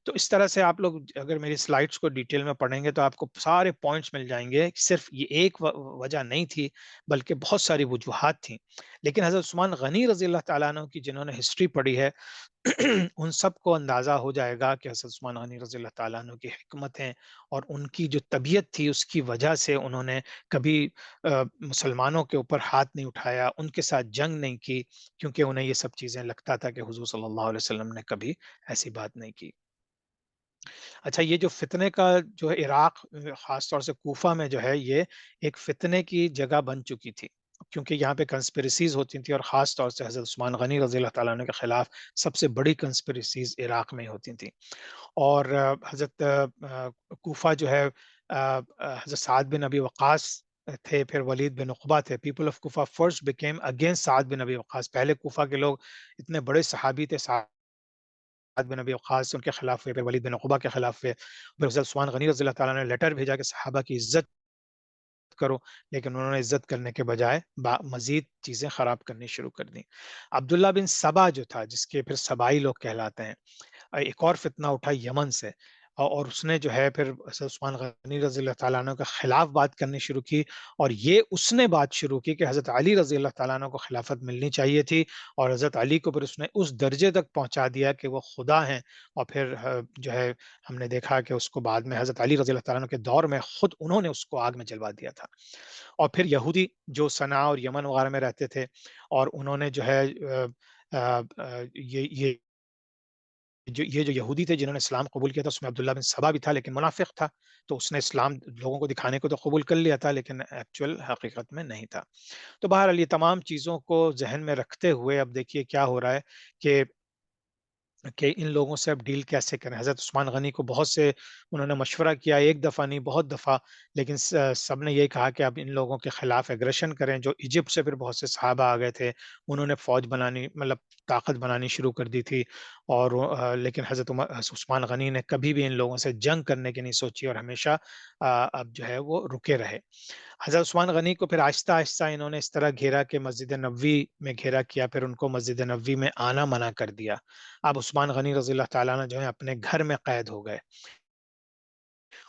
تو اس طرح سے آپ لوگ اگر میری سلائڈز کو ڈیٹیل میں پڑھیں گے تو آپ کو سارے پوائنٹس مل جائیں گے، صرف یہ ایک وجہ نہیں تھی بلکہ بہت ساری وجوہات تھیں، لیکن حضرت عثمان غنی رضی اللہ تعالیٰ عنہ کی جنہوں نے ہسٹری پڑھی ہے ان سب کو اندازہ ہو جائے گا کہ حضرت عثمان غنی رضی اللہ تعالیٰ عنہ کی حکمتیں اور ان کی جو طبیعت تھی اس کی وجہ سے انہوں نے کبھی مسلمانوں کے اوپر ہاتھ نہیں اٹھایا، ان کے ساتھ جنگ نہیں کی، کیونکہ انہیں یہ سب چیزیں لگتا تھا کہ حضور صلی اللہ علیہ وسلم نے کبھی ایسی بات نہیں کی۔ اچھا، یہ جو فتنے کا جو ہے عراق خاص طور سے کوفہ میں جو ہے یہ ایک فتنے کی جگہ بن چکی تھی، کیونکہ یہاں پہ کنسپریسیز ہوتی تھیں، اور خاص طور سے حضرت عثمان غنی رضی اللہ تعالیٰ عنہ کے خلاف سب سے بڑی کنسپریسیز عراق میں ہوتی تھیں۔ اور حضرت کوفہ جو ہے حضرت سعد بن ابی وقاص تھے، پھر ولید بن عقبہ تھے۔ People of Kufa first became against Saad bin Abi Waqqas, پہلے کوفہ کے لوگ اتنے بڑے صحابی تھے، سعد بن ابی وقاص ان کے خلاف ہوئے، پھر ولید بن عقبہ کے خلاف ہوئے، پھر حضرت عثمان غنی رضی اللہ تعالیٰ نے لیٹر بھیجا کہ صحابہ کی عزت کرو، لیکن انہوں نے عزت کرنے کے بجائے مزید چیزیں خراب کرنی شروع کر دیں۔ عبداللہ بن سبا جو تھا، جس کے پھر سبائی لوگ کہلاتے ہیں، ایک اور فتنہ اٹھا یمن سے۔ اور اس نے جو ہے پھر حضرت عثمان غنی رضی اللہ تعالیٰ عنہ کے خلاف بات کرنی شروع کی، اور یہ اس نے بات شروع کی کہ حضرت علی رضی اللہ تعالیٰ عنہ کو خلافت ملنی چاہیے تھی، اور حضرت علی کو پھر اس نے اس درجے تک پہنچا دیا کہ وہ خدا ہیں، اور پھر جو ہے ہم نے دیکھا کہ اس کو بعد میں حضرت علی رضی اللہ تعالیٰ عنہ کے دور میں خود انہوں نے اس کو آگ میں جلوا دیا تھا۔ اور پھر یہودی جو صنعا اور یمن وغیرہ میں رہتے تھے، اور انہوں نے جو ہے یہ یہ جو یہودی تھے جنہوں نے اسلام قبول کیا تھا، اس میں عبداللہ بن سبا بھی تھا لیکن منافق تھا، تو اس نے اسلام لوگوں کو دکھانے کو تو قبول کر لیا تھا لیکن ایکچوئل حقیقت میں نہیں تھا۔ تو بہرحال یہ تمام چیزوں کو ذہن میں رکھتے ہوئے اب دیکھیے کیا ہو رہا ہے کہ ان لوگوں سے اب ڈیل کیسے کریں۔ حضرت عثمان غنی کو بہت سے انہوں نے مشورہ کیا، ایک دفعہ نہیں بہت دفعہ، لیکن سب نے یہ کہا کہ اب ان لوگوں کے خلاف ایگریشن کریں۔ جو ایجپٹ سے پھر بہت سے صحابہ آ گئے تھے، انہوں نے فوج بنانی مطلب طاقت بنانی شروع کر دی تھی، اور لیکن حضرت عثمان غنی نے کبھی بھی ان لوگوں سے جنگ کرنے کی نہیں سوچی، اور ہمیشہ اب جو ہے وہ رکے رہے۔ حضرت عثمان غنی کو پھر آہستہ آہستہ انہوں نے اس طرح گھیرا کہ مسجد نبوی میں گھیرا کیا، پھر ان کو مسجد نبوی میں آنا منع کر دیا۔ اب عثمان غنی رضی اللہ تعالیٰ عنہ جو ہے اپنے گھر میں قید ہو گئے،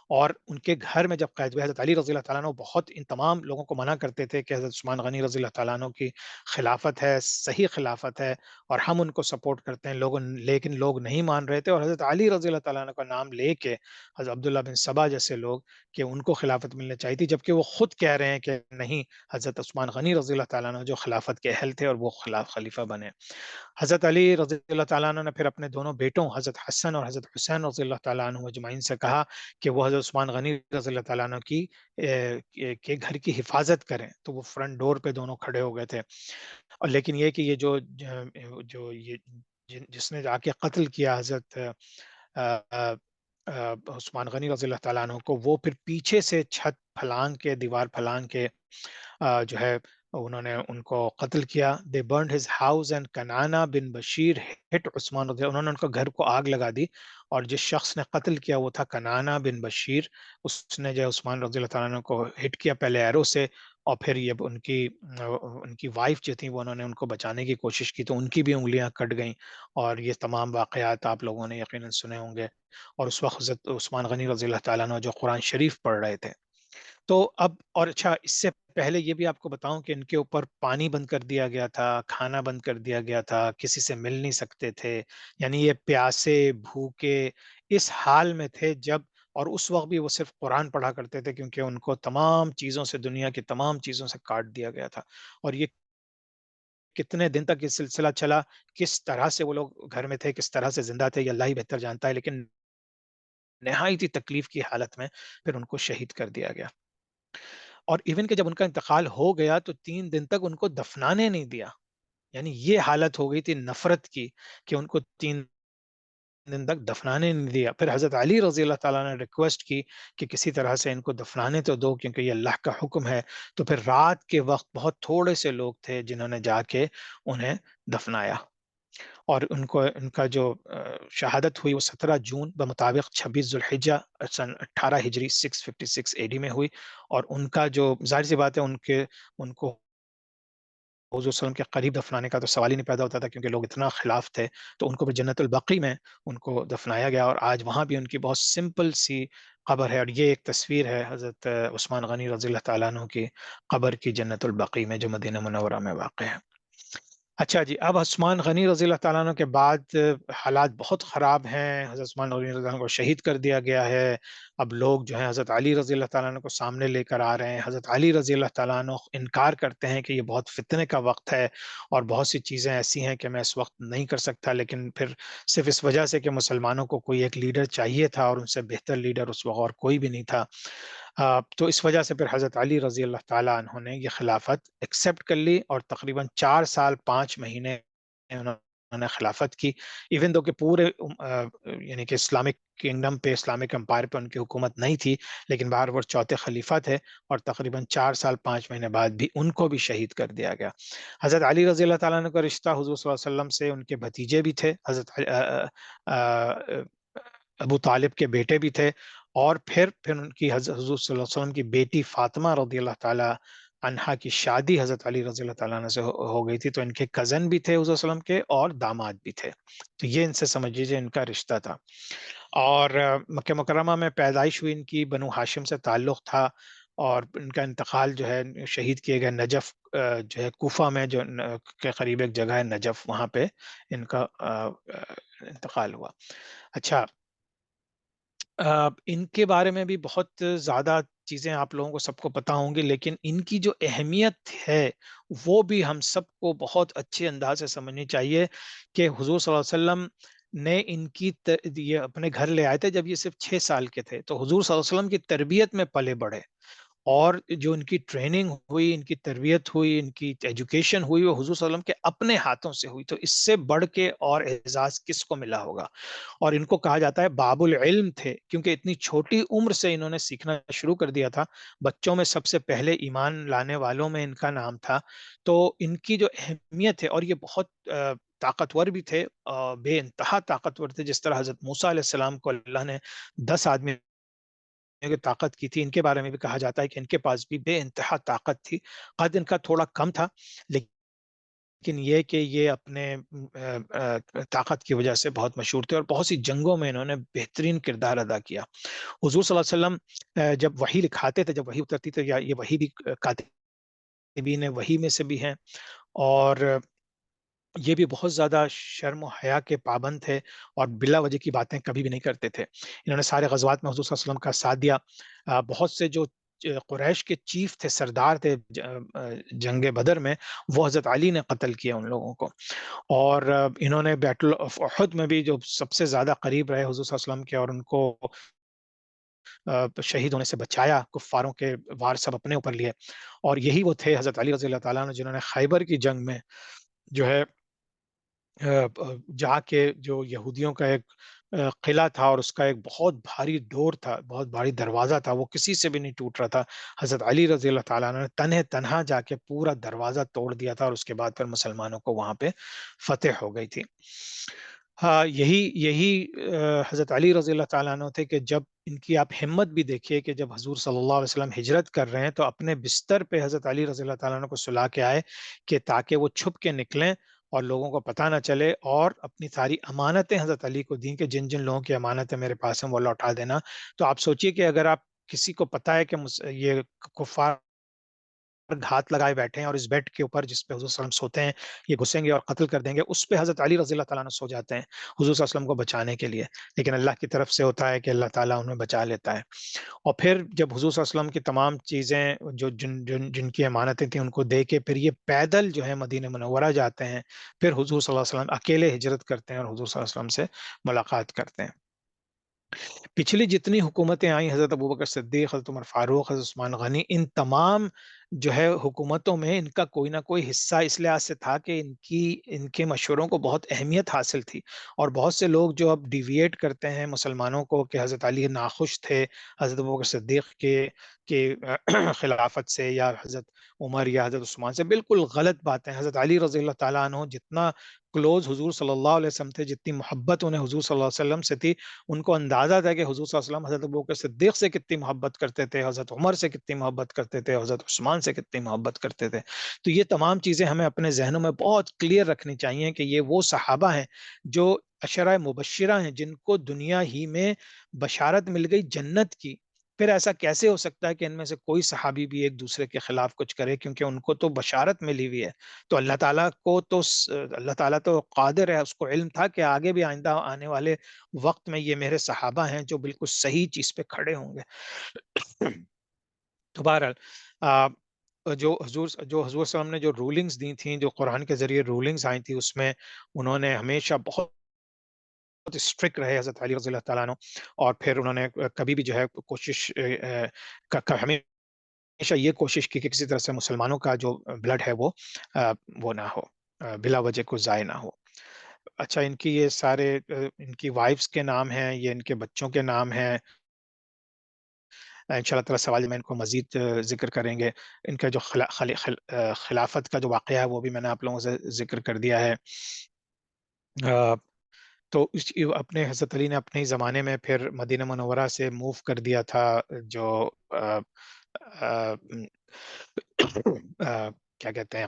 اور ان کے گھر میں جب قید ہوئے، حضرت علی رضی اللہ تعالیٰ عنہ بہت ان تمام لوگوں کو منع کرتے تھے کہ حضرت عثمان غنی رضی اللہ تعالیٰ عنہ کی خلافت ہے، صحیح خلافت ہے، اور ہم ان کو سپورٹ کرتے ہیں لوگوں، لیکن لوگ نہیں مان رہے تھے، اور حضرت علی رضی اللہ تعالیٰ عنہ کا نام لے کے حضرت عبداللہ بن سبا جیسے لوگ کہ ان کو خلافت ملنا چاہیے تھی، جبکہ وہ خود کہہ رہے ہیں کہ نہیں، حضرت عثمان غنی رضی اللہ تعالیٰ عنہ جو خلافت کے اہل تھے اور وہ خلیفہ بنے۔ حضرت علی رضی اللہ تعالیٰ عنہ نے پھر اپنے دونوں بیٹوں حضرت حسن اور حضرت حسین رضی اللہ تعالیٰ عنہ اجمعین سے کہا کہ وہ حضرت عثمان غنی رضی اللہ تعالیٰ عنہ کی کے گھر کی حفاظت کریں، تو وہ فرنٹ ڈور پہ دونوں کھڑے ہو گئے تھے۔ اور لیکن یہ کہ یہ جو یہ جس نے جا کے قتل کیا حضرت عثمان غنی رضی اللہ تعالیٰ عنہ کو، وہ پھر پیچھے سے چھت پھلانگ کے دیوار پھلانگ کے جو ہے انہوں نے ان کو قتل کیا۔ they burned his house and کنانا bin Bashir hit عثمان رضی اللہ، انہوں نے ان کو گھر کو آگ لگا دی، اور جس شخص نے قتل کیا وہ تھا کنانا بن بشیر، اس نے جو عثمان رضی اللہ تعالیٰ عنہ کو ہٹ کیا پہلے ایرو سے، اور پھر یہ ان کی وائف جو تھی وہ انہوں نے ان کو بچانے کی کوشش کی تو ان کی بھی انگلیاں کٹ گئیں، اور یہ تمام واقعات آپ لوگوں نے یقیناً سنے ہوں گے۔ اور اس وقت حضرت عثمان غنی رضی اللہ تعالیٰ عنہ جو قرآن شریف پڑھ رہے تھے، تو اب اور اچھا اس سے پہلے یہ بھی آپ کو بتاؤں کہ ان کے اوپر پانی بند کر دیا گیا تھا، کھانا بند کر دیا گیا تھا، کسی سے مل نہیں سکتے تھے، یعنی یہ پیاسے بھوکے اس حال میں تھے جب، اور اس وقت بھی وہ صرف قرآن پڑھا کرتے تھے کیونکہ ان کو تمام چیزوں سے، دنیا کی تمام چیزوں سے کاٹ دیا گیا تھا۔ اور یہ کتنے دن تک یہ سلسلہ چلا، کس طرح سے وہ لوگ گھر میں تھے، کس طرح سے زندہ تھے، یہ اللہ ہی بہتر جانتا ہے، لیکن نہایت تکلیف کی حالت میں پھر ان کو شہید کر دیا گیا۔ اور ایون کہ جب ان کا انتقال ہو گیا تو 3 دن تک ان کو دفنانے نہیں دیا، یعنی یہ حالت ہو گئی تھی نفرت کی کہ ان کو 3 دن تک دفنانے نہیں دیا۔ پھر حضرت علی رضی اللہ تعالیٰ نے ریکویسٹ کی کہ کسی طرح سے ان کو دفنانے تو دو کیونکہ یہ اللہ کا حکم ہے، تو پھر رات کے وقت بہت تھوڑے سے لوگ تھے جنہوں نے جا کے انہیں دفنایا، اور ان کو ان کا جو شہادت ہوئی وہ 17 جون بمطابق 26 ذوالحجہ سن 18 ہجری 656 اے ڈی میں ہوئی، اور ان کا جو ظاہر سی بات ہے ان کو حضور صلی اللہ علیہ وسلم کے قریب دفنانے کا تو سوال ہی نہیں پیدا ہوتا تھا کیونکہ لوگ اتنا خلاف تھے، تو ان کو بھی جنت البقیع میں ان کو دفنایا گیا، اور آج وہاں بھی ان کی بہت سمپل سی قبر ہے، اور یہ ایک تصویر ہے حضرت عثمان غنی رضی اللہ تعالیٰ عنہ کی قبر کی جنت البقیع میں جو مدینہ منورہ میں واقع ہے۔ اچھا جی، اب عثمان غنی رضی اللہ تعالیٰ عنہ کے بعد حالات بہت خراب ہیں، حضرت عثمان غنی رضی اللہ عنہ کو شہید کر دیا گیا ہے، اب لوگ جو ہیں حضرت علی رضی اللہ تعالیٰ عنہ کو سامنے لے کر آ رہے ہیں، حضرت علی رضی اللہ تعالیٰ عنہ انکار کرتے ہیں کہ یہ بہت فتنے کا وقت ہے اور بہت سی چیزیں ایسی ہیں کہ میں اس وقت نہیں کر سکتا، لیکن پھر صرف اس وجہ سے کہ مسلمانوں کو کوئی ایک لیڈر چاہیے تھا اور ان سے بہتر لیڈر اس وقت اور کوئی بھی نہیں تھا، تو اس وجہ سے پھر حضرت علی رضی اللہ تعالیٰ عنہ نے یہ خلافت ایکسیپٹ کر لی، اور تقریباً 4 سال 5 مہینے انہوں نے خلافت کی، ایون دو کہ پورے یعنی کہ اسلامک کنگڈم پہ، اسلامک امپائر پہ ان کی حکومت نہیں تھی، لیکن بہر وہ چوتھے خلیفہ تھے، اور تقریباً 4 سال 5 مہینے بعد بھی ان کو بھی شہید کر دیا گیا۔ حضرت علی رضی اللہ تعالیٰ عنہ کا رشتہ حضور صلی اللہ علیہ وسلم سے ان کے بھتیجے بھی تھے، حضرت ابو طالب کے بیٹے بھی تھے، اور پھر ان کی حضور صلی اللہ علیہ وسلم کی بیٹی فاطمہ رضی اللہ تعالیٰ عنہا کی شادی حضرت علی رضی اللہ تعالیٰ عنہ سے ہو گئی تھی، تو ان کے کزن بھی تھے حضور صلی اللہ علیہ وسلم کے اور داماد بھی تھے، تو یہ ان سے سمجھ لیجیے ان کا رشتہ تھا۔ اور مکہ مکرمہ میں پیدائش ہوئی ان کی، بنو ہاشم سے تعلق تھا، اور ان کا انتقال جو ہے شہید کیے گئے نجف جو ہے کوفہ میں، جو کے قریب ایک جگہ ہے نجف، وہاں پہ ان کا انتقال ہوا۔ اچھا، ان کے بارے میں بھی بہت زیادہ چیزیں آپ لوگوں کو سب کو پتا ہوں گی، لیکن ان کی جو اہمیت ہے وہ بھی ہم سب کو بہت اچھے انداز سے سمجھنی چاہیے، کہ حضور صلی اللہ علیہ وسلم نے ان کی یہ اپنے گھر لے آئے تھے جب یہ صرف 6 سال کے تھے، تو حضور صلی اللہ علیہ وسلم کی تربیت میں پلے بڑھے، اور جو ان کی ٹریننگ ہوئی، ان کی تربیت ہوئی، ان کی ایجوکیشن ہوئی، وہ حضور صلی اللہ علیہ وسلم کے اپنے ہاتھوں سے ہوئی، تو اس سے بڑھ کے اور اعزاز کس کو ملا ہوگا؟ اور ان کو کہا جاتا ہے باب العلم تھے، کیونکہ اتنی چھوٹی عمر سے انہوں نے سیکھنا شروع کر دیا تھا، بچوں میں سب سے پہلے ایمان لانے والوں میں ان کا نام تھا۔ تو ان کی جو اہمیت ہے، اور یہ بہت طاقتور بھی تھے، بے انتہا طاقتور تھے، جس طرح حضرت موسیٰ علیہ السلام کو اللہ نے 10 آدمی کی طاقت کی تھی، ان کے بارے میں بھی کہا جاتا ہے کہ ان کے پاس بھی بے انتہا طاقت تھی، قد ان کا تھوڑا کم تھا، لیکن یہ کہ یہ اپنے طاقت کی وجہ سے بہت مشہور تھے، اور بہت سی جنگوں میں انہوں نے بہترین کردار ادا کیا۔ حضور صلی اللہ علیہ وسلم جب وحی لکھاتے تھے، جب وحی اترتی تھی، یا یہ وحی بھی کاتبین وحی میں سے بھی ہیں، اور یہ بھی بہت زیادہ شرم و حیا کے پابند تھے، اور بلا وجہ کی باتیں کبھی بھی نہیں کرتے تھے۔ انہوں نے سارے غزوات میں حضور صلی اللہ علیہ وسلم کا ساتھ دیا، بہت سے جو قریش کے چیف تھے، سردار تھے جنگ بدر میں، وہ حضرت علی نے قتل کیا ان لوگوں کو، اور انہوں نے بیٹل آف احد میں بھی جو سب سے زیادہ قریب رہے حضور صلی اللہ علیہ وسلم کے، اور ان کو شہید ہونے سے بچایا، کفاروں کے وار سب اپنے اوپر لیے، اور یہی وہ تھے حضرت علی رضی اللہ تعالیٰ عنہ جنہوں نے خیبر کی جنگ میں جو ہے جا کے جو یہودیوں کا ایک قلعہ تھا، اور اس کا ایک بہت بھاری ڈور تھا، بہت بھاری دروازہ تھا، وہ کسی سے بھی نہیں ٹوٹ رہا تھا، حضرت علی رضی اللہ تعالیٰ عنہ نے تنہا جا کے پورا دروازہ توڑ دیا تھا، اور اس کے بعد پھر مسلمانوں کو وہاں پہ فتح ہو گئی تھی۔ ہاں، یہی حضرت علی رضی اللہ تعالیٰ عنہ تھے، کہ جب ان کی آپ ہمت بھی دیکھیے، کہ جب حضور صلی اللہ علیہ وسلم ہجرت کر رہے ہیں، تو اپنے بستر پہ حضرت علی رضی اللہ تعالیٰ عنہ کو سلا کے آئے، کہ تاکہ وہ چھپ کے نکلیں اور لوگوں کو پتہ نہ چلے، اور اپنی ساری امانتیں حضرت علی کو دیں، کہ جن جن لوگوں کی امانتیں میرے پاس ہیں وہ لوٹا دینا۔ تو آپ سوچئے کہ اگر آپ کسی کو پتہ ہے کہ یہ کفار گھات لگائے بیٹھے ہیں، اور اس بیڈ کے اوپر جس پہ حضور صلی اللہ علیہ وسلم سوتے ہیں یہ گھسیں گے اور قتل کر دیں گے، اس پہ حضرت علی رضی اللہ تعالیٰ عنہ سو جاتے ہیں حضور صلی اللہ علیہ وسلم کو بچانے کے لیے، لیکن اللہ کی طرف سے ہوتا ہے کہ اللہ تعالیٰ انہیں بچا لیتا ہے۔ اور پھر جب حضور صلی اللہ علیہ وسلم کی تمام چیزیں جو جن کی امانتیں تھیں ان کو دے کے، پھر یہ پیدل جو ہے مدینہ منورہ جاتے ہیں، پھر حضور صلی اللہ علیہ وسلم اکیلے ہجرت کرتے ہیں، اور حضور صلی اللہ علیہ وسلم سے ملاقات کرتے ہیں۔ پچھلی جتنی حکومتیں آئیں، حضرت ابوبکر صدیق، حضرت عمر فاروق، حضرت عثمان غنی، ان تمام جو ہے حکومتوں میں ان کا کوئی نہ کوئی حصہ اس لحاظ سے تھا کہ ان کے مشوروں کو بہت اہمیت حاصل تھی، اور بہت سے لوگ جو اب ڈیویٹ کرتے ہیں مسلمانوں کو کہ حضرت علی ناخوش تھے حضرت ابوبکر صدیق کے خلافت سے، یا حضرت عمر یا حضرت عثمان سے، بالکل غلط باتیں۔ حضرت علی رضی اللہ تعالیٰ عنہ جتنا کلوز حضور صلی اللہ علیہ وسلم تھے، جتنی محبت انہیں حضور صلی اللہ علیہ وسلم سے تھی، ان کو اندازہ تھا کہ حضور صلی اللہ علیہ وسلم حضرت ابوبکر صدیق سے کتنی محبت کرتے تھے، حضرت عمر سے کتنی محبت کرتے تھے، حضرت عثمان سے کتنی محبت کرتے تھے۔ تو یہ تمام چیزیں ہمیں اپنے ذہنوں میں بہت کلیئر رکھنی چاہیے، کہ یہ وہ صحابہ ہیں جو عشرہ مبشرہ ہیں، جن کو دنیا ہی میں بشارت مل گئی جنت کی۔ پھر ایسا کیسے ہو سکتا ہے کہ ان میں سے کوئی صحابی بھی ایک دوسرے کے خلاف کچھ کرے؟ کیونکہ ان کو تو بشارت ملی ہوئی ہے۔ تو اللہ تعالیٰ تو قادر ہے، اس کو علم تھا کہ آگے بھی آئندہ آنے والے وقت میں یہ میرے صحابہ ہیں جو بالکل صحیح چیز پہ کھڑے ہوں گے۔ تو بہرحال جو حضور صلی اللہ علیہ وسلم نے جو رولنگز دی تھیں، جو قرآن کے ذریعے رولنگز آئی تھی، اس میں انہوں نے ہمیشہ بہت اسٹرکٹ رہے حضرت علی رضی اللہ تعالیٰ عنہ، اور پھر انہوں نے کبھی بھی جو ہے کوشش ہمیشہ یہ کوشش کی کہ کسی طرح سے مسلمانوں کا جو بلڈ ہے وہ نہ ہو، بلا وجہ کو ضائع نہ ہو۔ اچھا، ان کی یہ سارے ان کی وائفز کے نام ہیں، یہ ان کے بچوں کے نام ہیں، ان شاء اللہ تعالیٰ سوال میں ان کو مزید ذکر کریں گے۔ ان کا جو خلافت کا جو واقعہ ہے وہ بھی میں نے آپ لوگوں سے ذکر کر دیا ہے۔ تو اپنے حضرت علی نے اپنے ہی زمانے میں پھر مدینہ منورہ سے موو کر دیا تھا، جو کیا کہتے ہیں،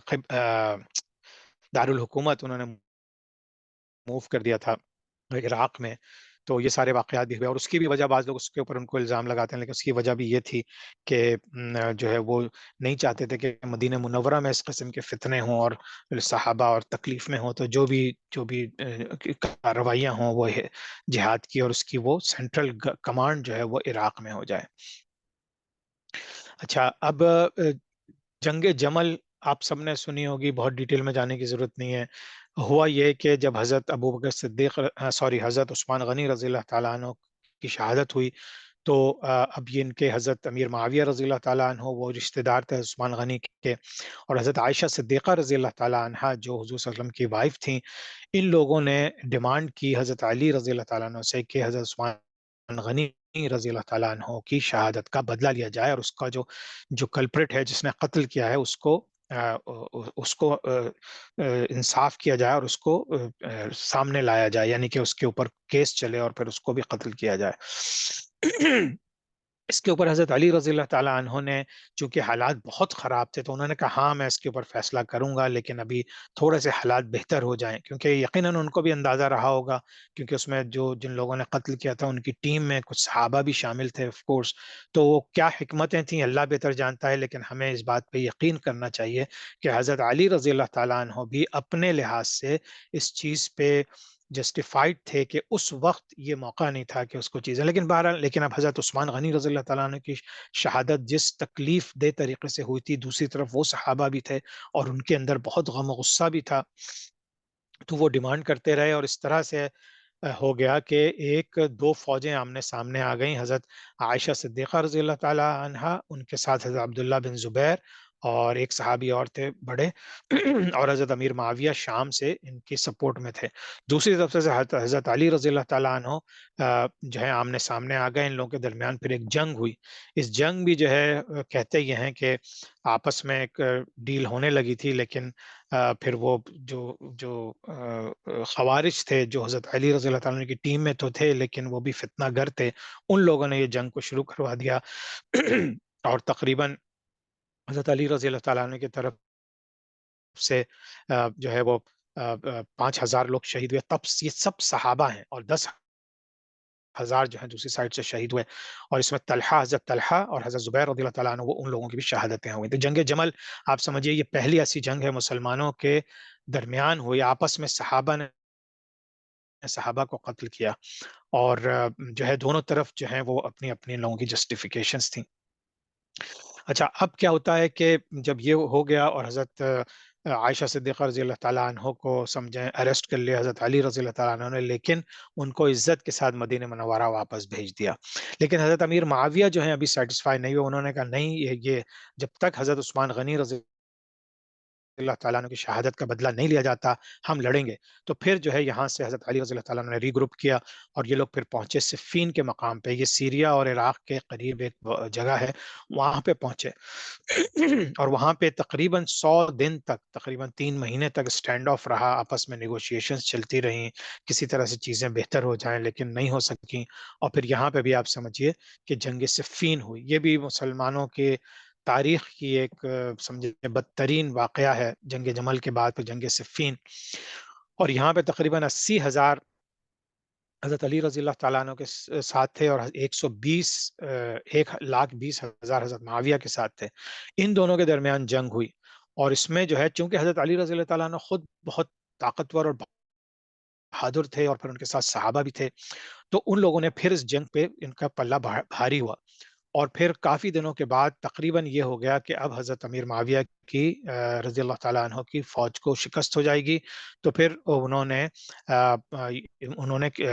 دارالحکومت انہوں نے موو کر دیا تھا عراق میں۔ تو یہ سارے واقعات بھی ہوئے، اور اس کی بھی وجہ بعض لوگ اس کے اوپر ان کو الزام لگاتے ہیں، لیکن اس کی وجہ بھی یہ تھی کہ جو ہے وہ نہیں چاہتے تھے کہ مدینہ منورہ میں اس قسم کے فتنے ہوں اور صحابہ اور تکلیف میں ہوں، تو جو بھی کارروائیاں ہوں وہ جہاد کی، اور اس کی وہ سینٹرل کمانڈ جو ہے وہ عراق میں ہو جائے۔ اچھا، اب جنگ جمل آپ سب نے سنی ہوگی، بہت ڈیٹیل میں جانے کی ضرورت نہیں ہے۔ ہوا یہ کہ جب حضرت ابو بکر صدیق حضرت عثمان غنی رضی اللہ تعالیٰ عنہ کی شہادت ہوئی، تو اب یہ ان کے حضرت امیر معاویہ رضی اللہ تعالیٰ عنہ وہ رشتہ دار تھے عثمان غنی کے، اور حضرت عائشہ صدیقہ رضی اللہ تعالیٰ عنہ جو حضور صلی اللہ علیہ وسلم کی وائف تھیں، ان لوگوں نے ڈیمانڈ کی حضرت علی رضی اللہ تعالیٰ عنہ سے کہ حضرت عثمان غنی رضی اللہ تعالیٰ عنہ کی شہادت کا بدلہ لیا جائے، اور اس کا جو کلپریٹ ہے، جس نے قتل کیا ہے، اس کو انصاف کیا جائے، اور اس کو سامنے لایا جائے، یعنی کہ اس کے اوپر کیس چلے اور پھر اس کو بھی قتل کیا جائے۔ اس کے اوپر حضرت علی رضی اللہ تعالیٰ عنہ نے، چونکہ حالات بہت خراب تھے، تو انہوں نے کہا ہاں میں اس کے اوپر فیصلہ کروں گا، لیکن ابھی تھوڑے سے حالات بہتر ہو جائیں، کیونکہ یقیناً ان کو بھی اندازہ رہا ہوگا، کیونکہ اس میں جن لوگوں نے قتل کیا تھا ان کی ٹیم میں کچھ صحابہ بھی شامل تھے آف کورس، تو وہ کیا حکمتیں تھیں اللہ بہتر جانتا ہے، لیکن ہمیں اس بات پہ یقین کرنا چاہیے کہ حضرت علی رضی اللہ تعالیٰ عنہ بھی اپنے لحاظ سے اس چیز پہ جسٹیفائڈ تھے کہ اس وقت یہ موقع نہیں تھا کہ اس کو چیزیں، لیکن بہرحال، لیکن اب حضرت عثمان غنی رضی اللہ تعالیٰ عنہ کی شہادت جس تکلیف دہ طریقے سے ہوئی تھی، دوسری طرف وہ صحابہ بھی تھے اور ان کے اندر بہت غم و غصہ بھی تھا، تو وہ ڈیمانڈ کرتے رہے، اور اس طرح سے ہو گیا کہ ایک دو فوجیں آمنے سامنے آ گئیں، حضرت عائشہ صدیقہ رضی اللہ تعالیٰ عنہا، ان کے ساتھ حضرت عبداللہ بن زبیر اور ایک صحابی اور تھے بڑے، اور حضرت امیر معاویہ شام سے ان کی سپورٹ میں تھے۔ دوسری طرف سے حضرت علی رضی اللہ تعالیٰ عنہ جو ہے آمنے سامنے آ گئے، ان لوگوں کے درمیان پھر ایک جنگ ہوئی۔ اس جنگ بھی جو ہے کہتے یہ ہیں کہ آپس میں ایک ڈیل ہونے لگی تھی، لیکن پھر وہ جو خوارج تھے، جو حضرت علی رضی اللہ تعالیٰ عنہ کی ٹیم میں تو تھے لیکن وہ بھی فتنہ گر تھے، ان لوگوں نے یہ جنگ کو شروع کروا دیا، اور تقریباً حضرت علی رضی اللہ تعالیٰ عنہ کی طرف سے جو ہے وہ 5,000 لوگ شہید ہوئے، تب یہ سب صحابہ ہیں، اور 10,000 جو ہیں دوسری سائڈ سے شہید ہوئے، اور اس میں حضرت طلحہ اور حضرت زبیر رضی اللہ تعالیٰ عنہ، وہ ان لوگوں کی بھی شہادتیں ہوئی تھیں۔ جنگ جمل آپ سمجھیے یہ پہلی ایسی جنگ ہے مسلمانوں کے درمیان ہوئی، آپس میں صحابہ نے صحابہ کو قتل کیا، اور جو ہے دونوں طرف جو ہیں وہ اپنی اپنی لوگوں کی جسٹیفیکیشنز تھیں۔ اچھا، اب کیا ہوتا ہے کہ جب یہ ہو گیا اور حضرت عائشہ صدیقہ رضی اللہ تعالیٰ عنہ کو سمجھیں اریسٹ کر لیا حضرت علی رضی اللہ تعالیٰ عنہ نے، لیکن ان کو عزت کے ساتھ مدینہ منورہ واپس بھیج دیا، لیکن حضرت امیر معاویہ جو ہیں ابھی سیٹسفائی نہیں ہوئے، انہوں نے کہا نہیں، یہ جب تک حضرت عثمان غنی رضی اللہ تعالیٰ عنہ کی شہادت کا بدلہ نہیں لیا جاتا، ہم لڑیں گے۔ تو پھر جو ہے یہاں سے حضرت علی رضی اللہ تعالیٰ عنہ نے ری گروپ کیا، اور یہ لوگ پھر پہنچے صفین کے مقام پہ، یہ سیریا اور عراق کے قریب ایک جگہ ہے، وہاں پہ پہنچے، اور وہاں پہ تقریباً 100 دن تک، تقریباً 3 مہینے تک اسٹینڈ آف رہا، آپس میں نیگوشیشنز چلتی رہیں، کسی طرح سے چیزیں بہتر ہو جائیں، لیکن نہیں ہو سکیں، اور پھر یہاں پہ بھی آپ سمجھیے کہ جنگ صفین ہوئی۔ یہ بھی مسلمانوں کے تاریخ کی ایک سمجھے بدترین واقعہ ہے، جنگ جمل کے بعد پھر جنگ صفین، اور یہاں پہ تقریباً 80,000 حضرت علی رضی اللہ تعالیٰ عنہ کے ساتھ تھے، اور 1,20,000 حضرت معاویہ کے ساتھ تھے، ان دونوں کے درمیان جنگ ہوئی، اور اس میں جو ہے چونکہ حضرت علی رضی اللہ تعالیٰ عنہ خود بہت طاقتور اور بہادر تھے، اور پھر ان کے ساتھ صحابہ بھی تھے، تو ان لوگوں نے پھر اس جنگ پہ ان کا پلہ بھاری ہوا، اور پھر کافی دنوں کے بعد تقریباً یہ ہو گیا کہ اب حضرت امیر معاویہ کی رضی اللہ تعالیٰ عنہ کی فوج کو شکست ہو جائے گی، تو پھر انہوں نے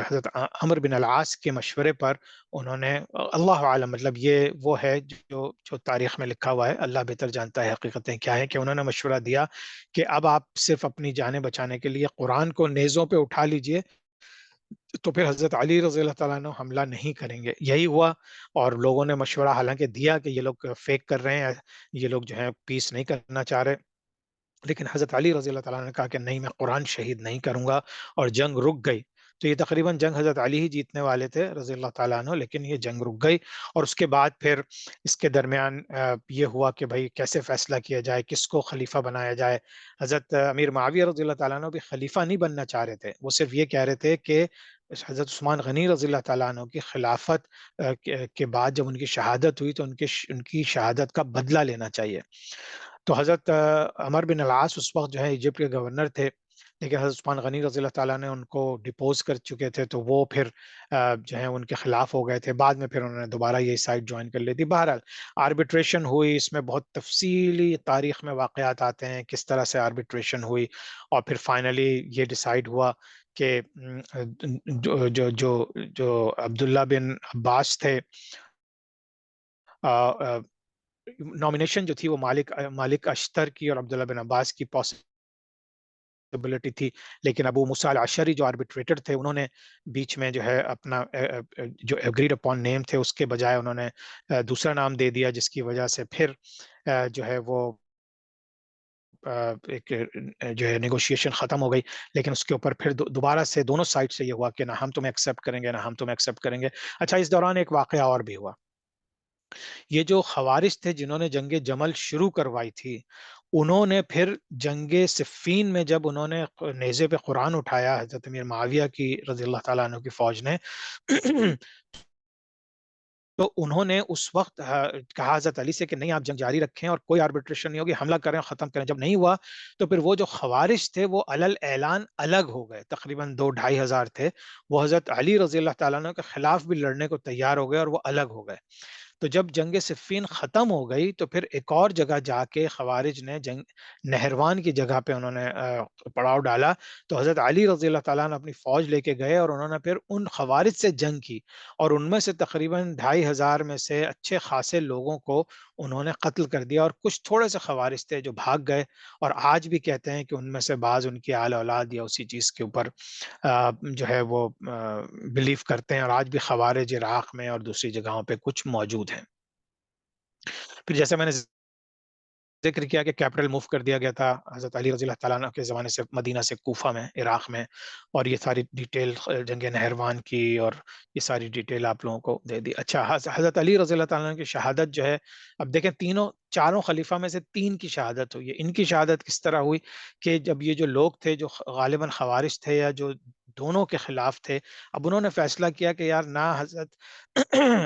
حضرت عمرو بن العاص کے مشورے پر انہوں نے، اللہ عالم، مطلب یہ وہ ہے جو تاریخ میں لکھا ہوا ہے، اللہ بہتر جانتا ہے حقیقتیں کیا ہیں، کہ انہوں نے مشورہ دیا کہ اب آپ صرف اپنی جانیں بچانے کے لیے قرآن کو نیزوں پہ اٹھا لیجئے، تو پھر حضرت علی رضی اللہ تعالیٰ عنہ حملہ نہیں کریں گے۔ یہی ہوا، اور لوگوں نے مشورہ حالانکہ دیا کہ یہ لوگ فیک کر رہے ہیں، یہ لوگ جو ہیں پیس نہیں کرنا چاہ رہے، لیکن حضرت علی رضی اللہ تعالیٰ عنہ نے کہا کہ نہیں، میں قرآن شہید نہیں کروں گا، اور جنگ رک گئی۔ تو یہ تقریباً جنگ حضرت علی ہی جیتنے والے تھے رضی اللہ تعالیٰ عنہ، لیکن یہ جنگ رک گئی، اور اس کے بعد پھر اس کے درمیان یہ ہوا کہ بھائی کیسے فیصلہ کیا جائے، کس کو خلیفہ بنایا جائے۔ حضرت امیر معاویہ رضی اللہ تعالیٰ عنہ بھی خلیفہ نہیں بننا چاہ رہے تھے، وہ صرف یہ کہہ رہے تھے کہ حضرت عثمان غنی رضی اللہ تعالیٰ عنہ کی خلافت کے بعد جب ان کی شہادت ہوئی تو ان کی شہادت کا بدلہ لینا چاہیے۔ تو حضرت عمر بن العاص اس وقت جو ہے ایجپٹ کے گورنر تھے، لیکن حضرت عثمان غنی رضی اللہ تعالیٰ نے ان کو ڈپوز کر چکے تھے، تو وہ پھر جو ہے ان کے خلاف ہو گئے تھے۔ بعد میں پھر انہوں نے دوبارہ یہ سائٹ جوائن کر لی تھی۔ بہرحال آربیٹریشن ہوئی، اس میں بہت تفصیلی تاریخ میں واقعات آتے ہیں کس طرح سے آربیٹریشن ہوئی، اور پھر فائنلی یہ ڈیسائیڈ ہوا کہ جو عبداللہ بن عباس تھے، نامینیشن جو تھی وہ مالک اشتر کی اور عبداللہ بن عباس کی پاسبلٹی تھی، لیکن ابو موسیٰ الاشعری جو آربیٹریٹر تھے انہوں نے بیچ میں جو ہے اپنا جو ایگریڈ اپون نیم تھے اس کے بجائے انہوں نے دوسرا نام دے دیا، جس کی وجہ سے پھر جو ہے وہ ایک جو ہے نیگوشیشن ختم ہو گئی، لیکن اس کے اوپر پھر دوبارہ سے دونوں سائڈ سے یہ ہوا کہ نہ ہم تمہیں ایکسیپٹ کریں گے، نہ ہم تمہیں ایکسیپٹ کریں گے۔ اچھا، اس دوران ایک واقعہ اور بھی ہوا۔ یہ جو خوارج تھے جنہوں نے جنگ جمل شروع کروائی تھی، انہوں نے پھر جنگ صفین میں جب انہوں نے نیزے پہ قرآن اٹھایا حضرت امیر معاویہ کی رضی اللہ تعالیٰ عنہ کی فوج نے تو انہوں نے اس وقت کہا حضرت علی سے کہ نہیں، آپ جنگ جاری رکھیں اور کوئی آربیٹریشن نہیں ہوگی، حملہ کریں اور ختم کریں۔ جب نہیں ہوا تو پھر وہ جو خوارج تھے وہ علل اعلان الگ ہو گئے، تقریباً 2-2.5 ہزار تھے، وہ حضرت علی رضی اللہ تعالیٰ عنہ کے خلاف بھی لڑنے کو تیار ہو گئے اور وہ الگ ہو گئے۔ تو جب جنگ صفین ختم ہو گئی تو پھر ایک اور جگہ جا کے خوارج نے نہروان کی جگہ پہ انہوں نے پڑاؤ ڈالا، تو حضرت علی رضی اللہ تعالیٰ نے اپنی فوج لے کے گئے اور انہوں نے پھر ان خوارج سے جنگ کی، اور ان میں سے تقریباً 2.5 ہزار میں سے اچھے خاصے لوگوں کو انہوں نے قتل کر دیا، اور کچھ تھوڑے سے خوارج تھے جو بھاگ گئے، اور آج بھی کہتے ہیں کہ ان میں سے بعض ان کی آل اولاد یا اسی چیز کے اوپر جو ہے وہ بلیف کرتے ہیں، اور آج بھی خوارج عراق میں اور دوسری جگہوں پہ کچھ موجود ہیں۔ پھر جیسے میں نے ذکر کیا کہ کیپٹل موو کر دیا گیا تھا حضرت علی رضی اللہ تعالیٰ عنہ کے زمانے سے مدینہ سے کوفہ میں، عراق میں، اور یہ ساری ڈیٹیل جنگ نہروان کی اور یہ ساری ڈیٹیل آپ لوگوں کو دے دی۔ اچھا، حضرت علی رضی اللہ تعالیٰ عنہ کی شہادت جو ہے، اب دیکھیں چاروں خلیفہ میں سے 3 کی شہادت ہوئی ہے۔ ان کی شہادت کس طرح ہوئی کہ جب یہ جو لوگ تھے جو غالباً خوارج تھے یا جو دونوں کے خلاف تھے، اب انہوں نے فیصلہ کیا کہ یار نہ حضرت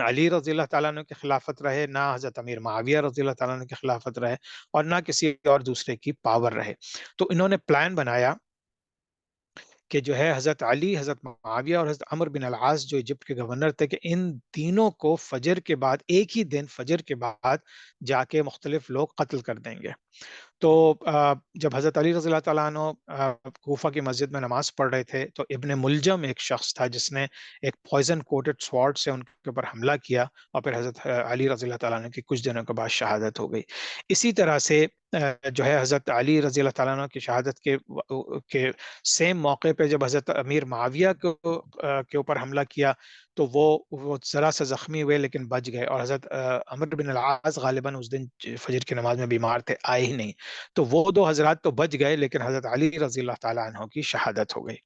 علی رضی اللہ تعالیٰ عنہ کی خلافت رہے، نہ حضرت امیر معاویہ رضی اللہ تعالیٰ عنہ کی خلافت رہے، اور نہ کسی اور دوسرے کی پاور رہے۔ تو انہوں نے پلان بنایا کہ جو ہے حضرت علی، حضرت معاویہ اور حضرت عمر بن العاص جو ایجپٹ کے گورنر تھے، کہ ان تینوں کو فجر کے بعد، ایک ہی دن فجر کے بعد جا کے مختلف لوگ قتل کر دیں گے۔ تو جب حضرت علی رضی اللہ تعالیٰ عنہ کوفہ کی مسجد میں نماز پڑھ رہے تھے تو ابن ملجم ایک شخص تھا جس نے ایک پوائزن کوٹڈ سوارڈ سے ان کے اوپر حملہ کیا، اور پھر حضرت علی رضی اللہ تعالیٰ عنہ کی کچھ دنوں کے بعد شہادت ہو گئی۔ اسی طرح سے جو ہے حضرت علی رضی اللہ تعالیٰ عنہ کی شہادت کے سیم موقع پہ جب حضرت امیر معاویہ کے اوپر حملہ کیا تو وہ ذرا سا زخمی ہوئے لیکن بچ گئے، اور حضرت عمر بن العاص غالباً اس دن فجر کی نماز میں بیمار تھے، آئے ہی نہیں، تو وہ 2 حضرات تو بچ گئے لیکن حضرت علی رضی اللہ تعالیٰ عنہ کی شہادت ہو گئی۔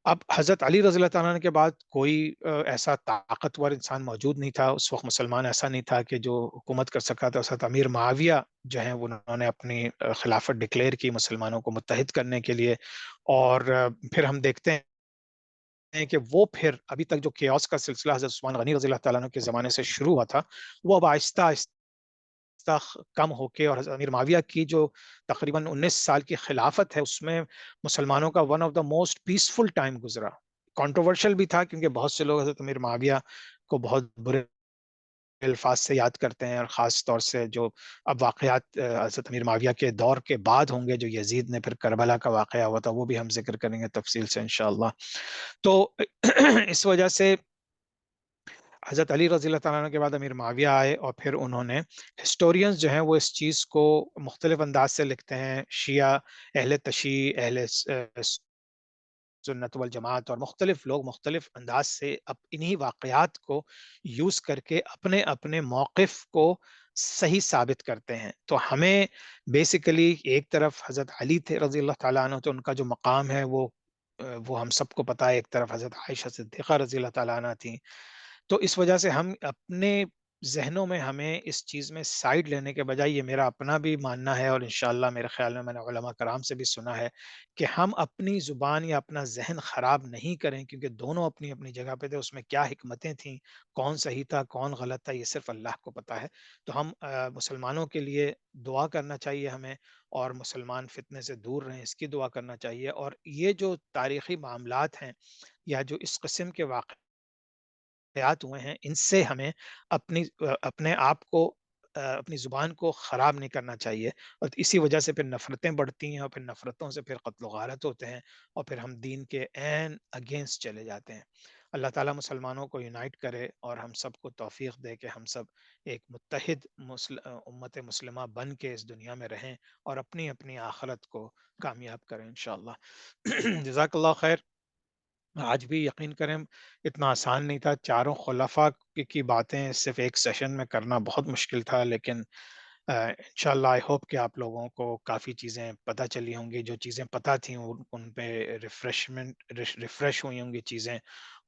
اب حضرت علی رضی اللہ تعالیٰ عنہ کے بعد کوئی ایسا طاقتور انسان موجود نہیں تھا اس وقت، مسلمان ایسا نہیں تھا کہ جو حکومت کر سکا تھا۔ حضرت امیر معاویہ جو ہیں انہوں نے اپنی خلافت ڈکلیئر کی مسلمانوں کو متحد کرنے کے لیے، اور پھر ہم دیکھتے ہیں کہ وہ پھر ابھی تک جو کیوس کا سلسلہ حضرت عثمان غنی رضی اللہ تعالیٰ عنہ کے زمانے سے شروع ہوا تھا، وہ اب آہستہ آہستہ کم ہو کے، اور حضرت امیر معاویہ کی جو تقریباً 19 سال کی خلافت ہے اس میں مسلمانوں کا one of the most peaceful time گزرا۔ کنٹروورشل بھی تھا کیونکہ بہت سے لوگ حضرت امیر معاویہ کو بہت برے الفاظ سے یاد کرتے ہیں، اور خاص طور سے جو اب واقعات حضرت امیر معاویہ کے دور کے بعد ہوں گے، جو یزید نے پھر کربلا کا واقعہ ہوا تھا، وہ بھی ہم ذکر کریں گے تفصیل سے انشاءاللہ۔ تو اس وجہ سے حضرت علی رضی اللہ تعالیٰ عنہ کے بعد امیر معاویہ آئے، اور پھر انہوں نے ہسٹورینز جو ہیں وہ اس چیز کو مختلف انداز سے لکھتے ہیں، شیعہ، اہل تشیع، اہل سنت والجماعت، اور مختلف لوگ مختلف انداز سے اب انہی واقعات کو یوز کر کے اپنے اپنے موقف کو صحیح ثابت کرتے ہیں۔ تو ہمیں بیسیکلی ایک طرف حضرت علی تھے رضی اللہ تعالیٰ عنہ، تو ان کا جو مقام ہے وہ وہ ہم سب کو پتہ ہے، ایک طرف حضرت عائشہ صدیقہ رضی اللہ تعالیٰ عنہا تھیں۔ تو اس وجہ سے ہم اپنے ذہنوں میں ہمیں اس چیز میں سائڈ لینے کے بجائے، یہ میرا اپنا بھی ماننا ہے اور انشاءاللہ میرے خیال میں نے علماء کرام سے بھی سنا ہے کہ ہم اپنی زبان یا اپنا ذہن خراب نہیں کریں، کیونکہ دونوں اپنی اپنی جگہ پہ تھے، اس میں کیا حکمتیں تھیں، کون صحیح تھا کون غلط تھا، یہ صرف اللہ کو پتہ ہے۔ تو ہم مسلمانوں کے لیے دعا کرنا چاہیے ہمیں، اور مسلمان فتنے سے دور رہیں اس کی دعا کرنا چاہیے، اور یہ جو تاریخی معاملات ہیں یا جو اس قسم کے واقعات ہوئے ہیں، ان سے ہمیں اپنے آپ کو اپنی زبان کو خراب نہیں کرنا چاہیے، اور اسی وجہ سے پھر نفرتیں بڑھتی ہیں، اور پھر نفرتوں سے پھر قتل و غارت ہوتے ہیں، اور پھر ہم دین کے عین اگینسٹ چلے جاتے ہیں۔ اللہ تعالیٰ مسلمانوں کو یونائٹ کرے اور ہم سب کو توفیق دے کہ ہم سب ایک متحد امت مسلمہ بن کے اس دنیا میں رہیں اور اپنی اپنی آخرت کو کامیاب کریں انشاءاللہ۔ جزاک اللہ خیر۔ آج بھی یقین کریں اتنا آسان نہیں تھا، چاروں خلفاء کی باتیں صرف ایک سیشن میں کرنا بہت مشکل تھا، لیکن انشاءاللہ آئی ہوپ کہ آپ لوگوں کو کافی چیزیں پتہ چلی ہوں گی، جو چیزیں پتہ تھیں ان پہ ریفریش ہوئی ہوں گی چیزیں،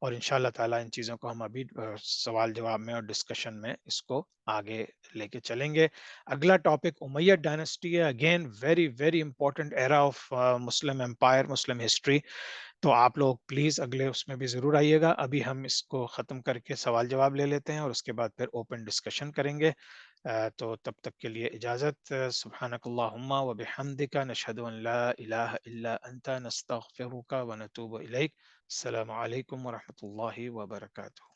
اور انشاءاللہ تعالیٰ ان چیزوں کو ہم ابھی سوال جواب میں اور ڈسکشن میں اس کو آگے لے کے چلیں گے۔ اگلا ٹاپک امیہ ڈائنسٹی ہے، again very very important era of Muslim empire, Muslim history. تو آپ لوگ پلیز اگلے اس میں بھی ضرور آئیے گا۔ ابھی ہم اس کو ختم کر کے سوال جواب لے لیتے ہیں، اور اس کے بعد پھر اوپن ڈسکشن کریں گے۔ تو تب تک کے لیے اجازت۔ سبحانک اللہم و بحمدک، نشہد ان لا الہ الا انت، نستغفرک و نتوب الیک۔ السلام علیکم ورحمۃ اللہ وبرکاتہ۔